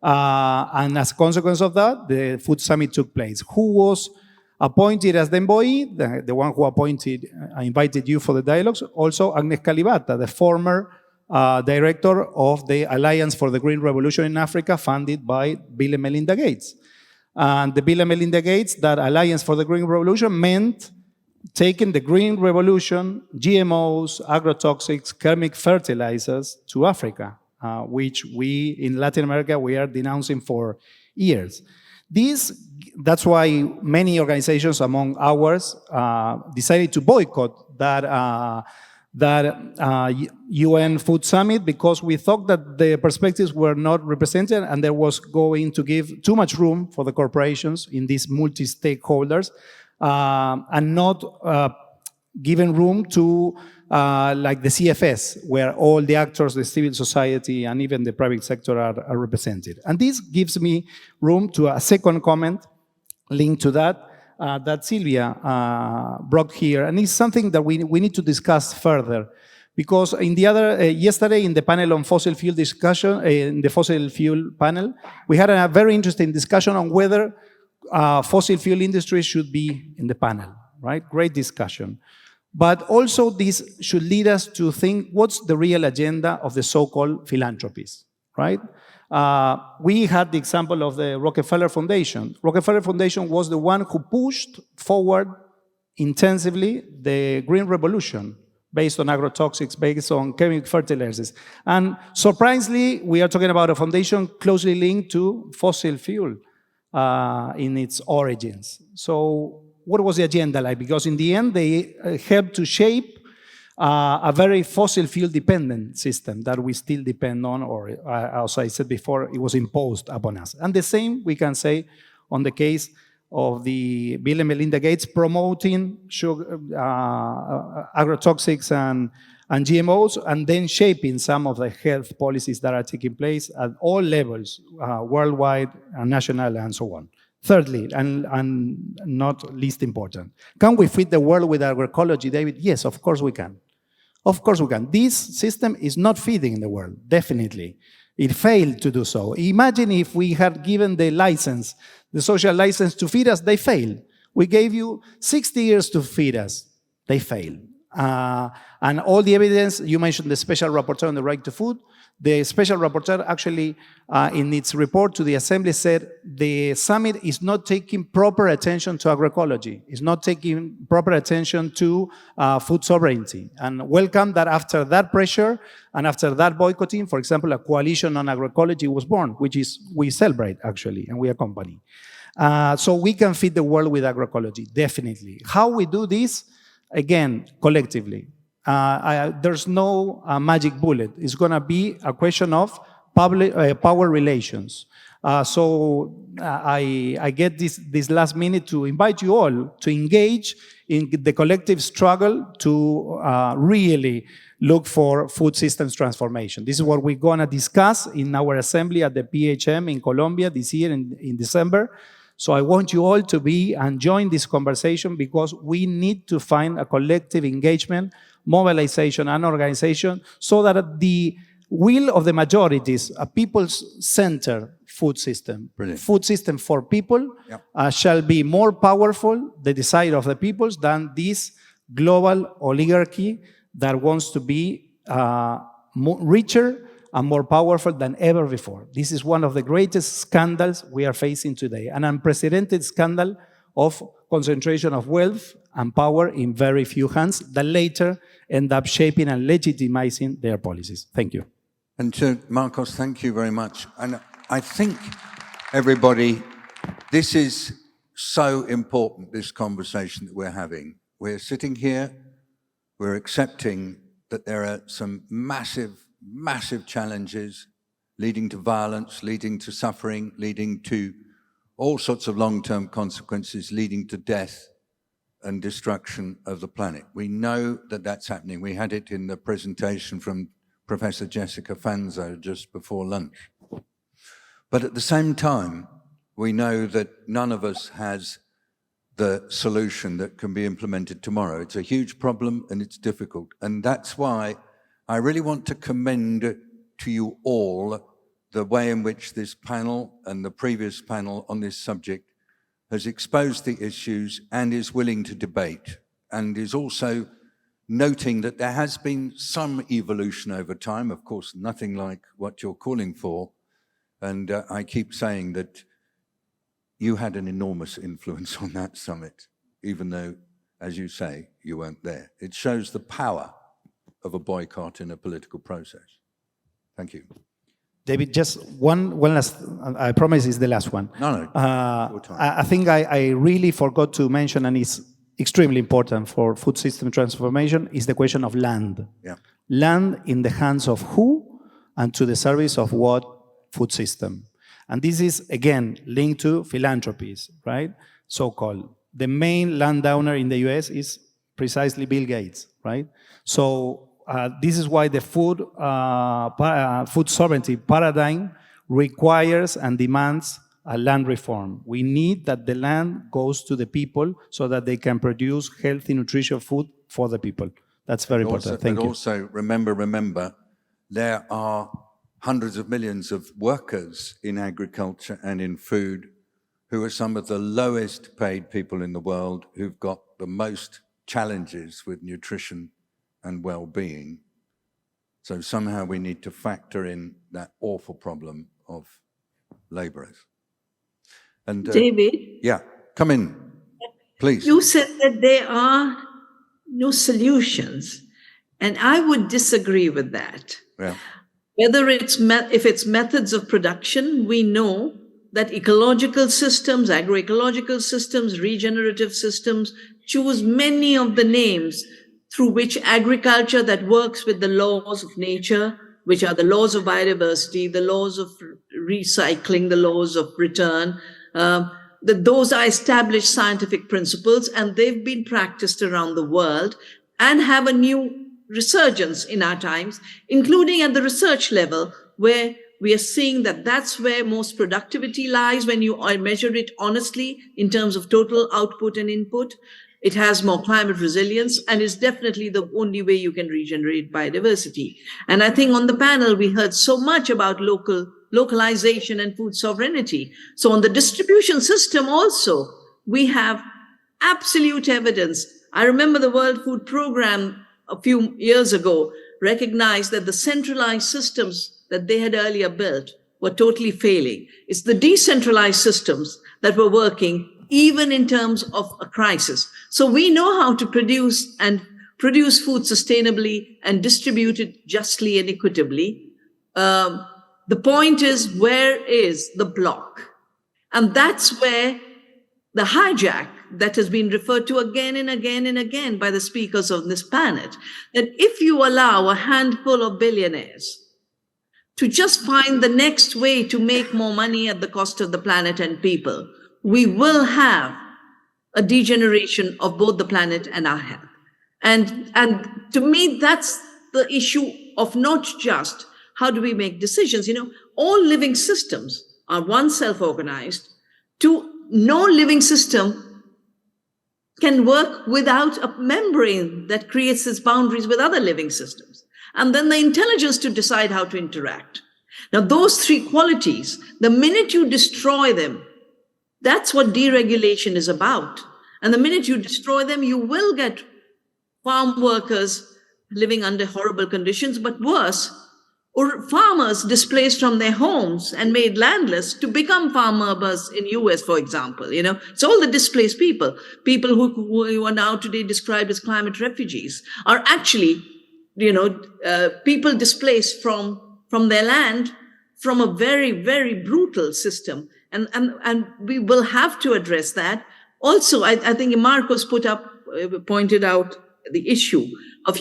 And as a consequence of that, the Food Summit took place. Who was appointed as the envoy? The one who invited you for the dialogues, also Agnes Calibata, the former director of the Alliance for the Green Revolution in Africa, funded by Bill and Melinda Gates. And the Bill and Melinda Gates, that Alliance for the Green Revolution, meant taking the green revolution, GMOs, agrotoxics, chemical fertilizers to Africa, which we in Latin America, we are denouncing for years. That's why many organizations among ours decided to boycott that UN Food Summit, because we thought that the perspectives were not represented and there was going to give too much room for the corporations in these multi-stakeholders, and not giving room to like the CFS, where all the actors, the civil society, and even the private sector are represented. And this gives me room to a second comment linked to that, that Sylvia brought here, and it's something that we need to discuss further. Because in the other, yesterday in the panel on fossil fuel discussion, in the fossil fuel panel, we had a very interesting discussion on whether fossil fuel industry should be in the panel, right? Great discussion. But also this should lead us to think what's the real agenda of the so-called philanthropies, right? We had the example of the Rockefeller Foundation. Rockefeller Foundation was the one who pushed forward intensively the green revolution based on agrotoxics, based on chemical fertilizers. And surprisingly, we are talking about a foundation closely linked to fossil fuel in its origins. So what was the agenda like? Because in the end, they helped to shape a very fossil fuel dependent system that we still depend on, or as I said before, it was imposed upon us. And the same we can say on the case of the Bill and Melinda Gates promoting sugar, agrotoxics and GMOs, and then shaping some of the health policies that are taking place at all levels, worldwide, national, and so on. Thirdly, and not least important, can we feed the world with agroecology, David? Yes, of course we can. Of course we can. This system is not feeding the world, definitely. It failed to do so. Imagine if we had given the license, the social license to feed us, they failed. We gave you 60 years to feed us, they failed. And all the evidence, you mentioned the special rapporteur on the right to food. The special rapporteur actually, in its report to the Assembly, said the summit is not taking proper attention to agroecology, is not taking proper attention to food sovereignty. And welcome that after that pressure and after that boycotting, for example, a coalition on agroecology was born, which is we celebrate actually, and we accompany. So we can feed the world with agroecology, definitely. How we do this? Again, collectively. There's no magic bullet. It's going to be a question of power relations. So I get this last minute to invite you all to engage in the collective struggle to really look for food systems transformation. This is what we're going to discuss in our assembly at the PHM in Colombia this year in December. So I want you all to be and join this conversation, because we need to find a collective engagement, mobilization, and organization so that the will of the majorities, a people's-centered food system, food system for people, shall be more powerful, the desire of the peoples, than this global oligarchy that wants to be richer and more powerful than ever before. This is one of the greatest scandals we are facing today, an unprecedented scandal of concentration of wealth and power in very few hands that later end up shaping and legitimizing their policies. Thank you. And to Marcos, thank you very much. And I think, everybody, this is so important, this conversation that we're having. We're sitting here, we're accepting that there are some massive challenges leading to violence, leading to suffering, leading to all sorts of long-term consequences, leading to death and destruction of the planet. We know that that's happening. We had it in the presentation from Professor Jessica Fanzo just before lunch. But at the same time, we know that none of us has the solution that can be implemented tomorrow. It's a huge problem and it's difficult. And that's why I really want to commend to you all the way in which this panel and the previous panel on this subject has exposed the issues and is willing to debate, and is also noting that there has been some evolution over time, of course, nothing like what you're calling for. And I keep saying that you had an enormous influence on that summit, even though, as you say, you weren't there. It shows the power of a boycott in a political process. Thank you. David, just one last, I promise it's the last one. No, your time. I think I really forgot to mention, and it's extremely important for food system transformation, is the question of land. Yeah. Land in the hands of who and to the service of what food system. And this is, again, linked to philanthropies, right? So-called. The main landowner in the US is precisely Bill Gates, right? So this is why the food sovereignty paradigm requires and demands a land reform. We need that the land goes to the people so that they can produce healthy, nutritious food for the people. That's very important. Thank you. But also, remember, there are hundreds of millions of workers in agriculture and in food who are some of the lowest paid people in the world, who've got the most challenges with nutrition and well-being. So somehow we need to factor in that awful problem of laborers. And David? Yeah, come in, please. You said that there are no solutions, and I would disagree with that. Yeah. Whether if it's methods of production, we know that ecological systems, agroecological systems, regenerative systems choose many of the names through which agriculture that works with the laws of nature, which are the laws of biodiversity, the laws of recycling, the laws of return, those are established scientific principles, and they've been practiced around the world and have a new resurgence in our times, including at the research level, where we are seeing that that's where most productivity lies when you measure it honestly in terms of total output and input. It has more climate resilience and is definitely the only way you can regenerate biodiversity. And I think on the panel, we heard so much about localization and food sovereignty. So on the distribution system also, we have absolute evidence. I remember the World Food Programme a few years ago recognized that the centralized systems that they had earlier built were totally failing. It's the decentralized systems that were working even in terms of a crisis. So we know how to produce food sustainably and distribute it justly and equitably. The point is, where is the block? And that's where the hijack that has been referred to again and again and again by the speakers on this planet, that if you allow a handful of billionaires to just find the next way to make more money at the cost of the planet and people, we will have a degeneration of both the planet and our health. And to me, that's the issue of not just how do we make decisions. You know, all living systems are one self-organized. No living system can work without a membrane that creates its boundaries with other living systems. And then the intelligence to decide how to interact. Now, those three qualities, the minute you destroy them, that's what deregulation is about. And the minute you destroy them, you will get farm workers living under horrible conditions, but worse, or farmers displaced from their homes and made landless to become farmers in US, for example. You know, it's all the displaced people who are now today described as climate refugees are actually, people displaced from their land from a very, very brutal system. And we will have to address that. Also, I think Marcos pointed out the issue of,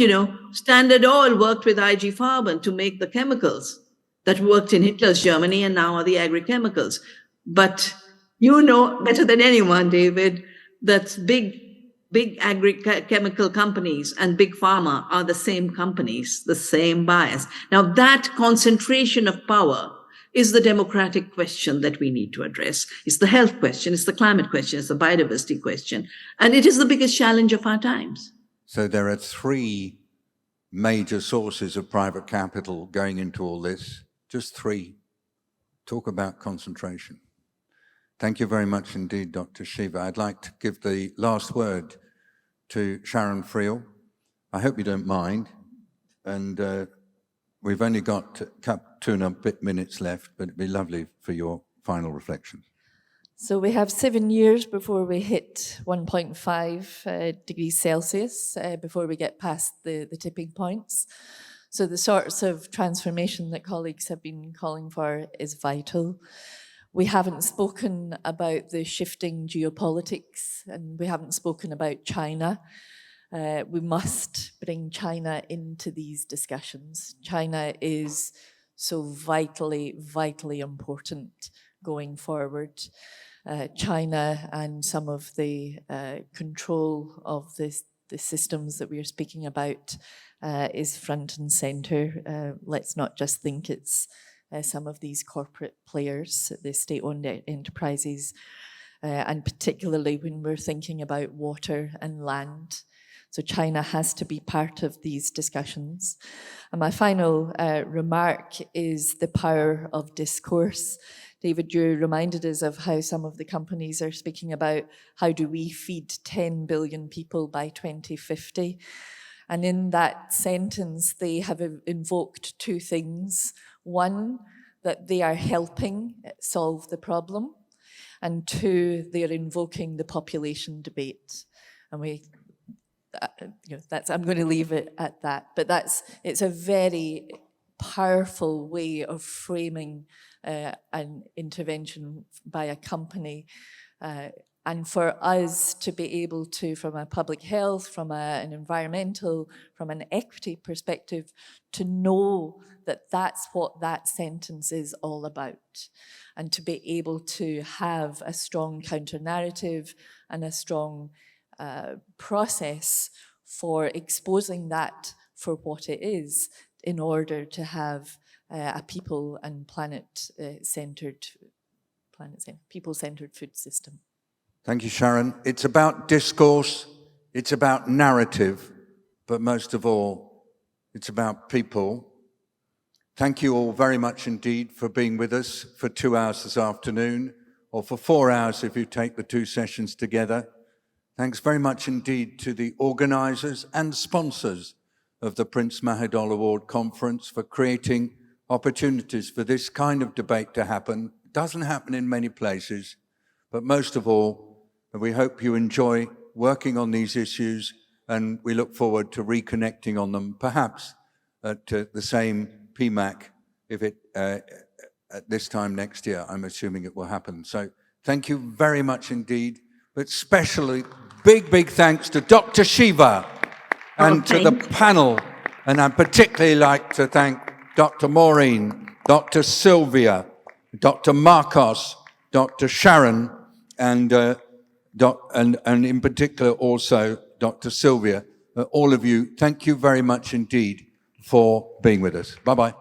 Standard Oil worked with IG Farben to make the chemicals that worked in Hitler's Germany and now are the agri-chemicals. But you know better than anyone, David, that big agri-chemical companies and big pharma are the same companies, the same buyers. Now that concentration of power is the democratic question that we need to address. It's the health question, it's the climate question, it's the biodiversity question, and it is the biggest challenge of our times. So there are three major sources of private capital going into all this, just three. Talk about concentration. Thank you very much indeed, Dr. Shiva. I'd like to give the last word to Sharon Friel. I hope you don't mind. And we've only got 2.5 minutes left, but it'd be lovely for your final reflections. So we have 7 years before we hit 1.5 degrees Celsius, before we get past the tipping points. So the sorts of transformation that colleagues have been calling for is vital. We haven't spoken about the shifting geopolitics, and we haven't spoken about China. We must bring China into these discussions. China is so vitally, vitally important going forward. China and some of the control of the systems that we are speaking about is front and center. Let's not just think it's some of these corporate players, the state-owned enterprises, and particularly when we're thinking about water and land. So China has to be part of these discussions. And my final remark is the power of discourse. David, you reminded us of how some of the companies are speaking about how do we feed 10 billion people by 2050. And in that sentence, they have invoked two things. One, that they are helping solve the problem. And two, they are invoking the population debate. And I'm going to leave it at that. But it's a very powerful way of framing an intervention by a company. And for us to be able to, from a public health, from an environmental, from an equity perspective, to know that that's what that sentence is all about. And to be able to have a strong counter-narrative and a strong process for exposing that for what it is in order to have a people and people-centered food system. Thank you, Sharon. It's about discourse, it's about narrative, but most of all, it's about people. Thank you all very much indeed for being with us for 2 hours this afternoon, or for 4 hours if you take the two sessions together. Thanks very much indeed to the organisers and sponsors of the Prince Mahidol Award Conference for creating opportunities for this kind of debate to happen. It doesn't happen in many places, but most of all, we hope you enjoy working on these issues, and we look forward to reconnecting on them, perhaps at the same PMAC at this time next year. I'm assuming it will happen. So thank you very much indeed, but especially big thanks to Dr. Shiva and to the panel. And I'd particularly like to thank Dr. Maureen, Dr. Sylvia, Dr. Marcos, Dr. Sharon, and in particular also Dr. Sylvia. All of you, thank you very much indeed for being with us. Bye-bye.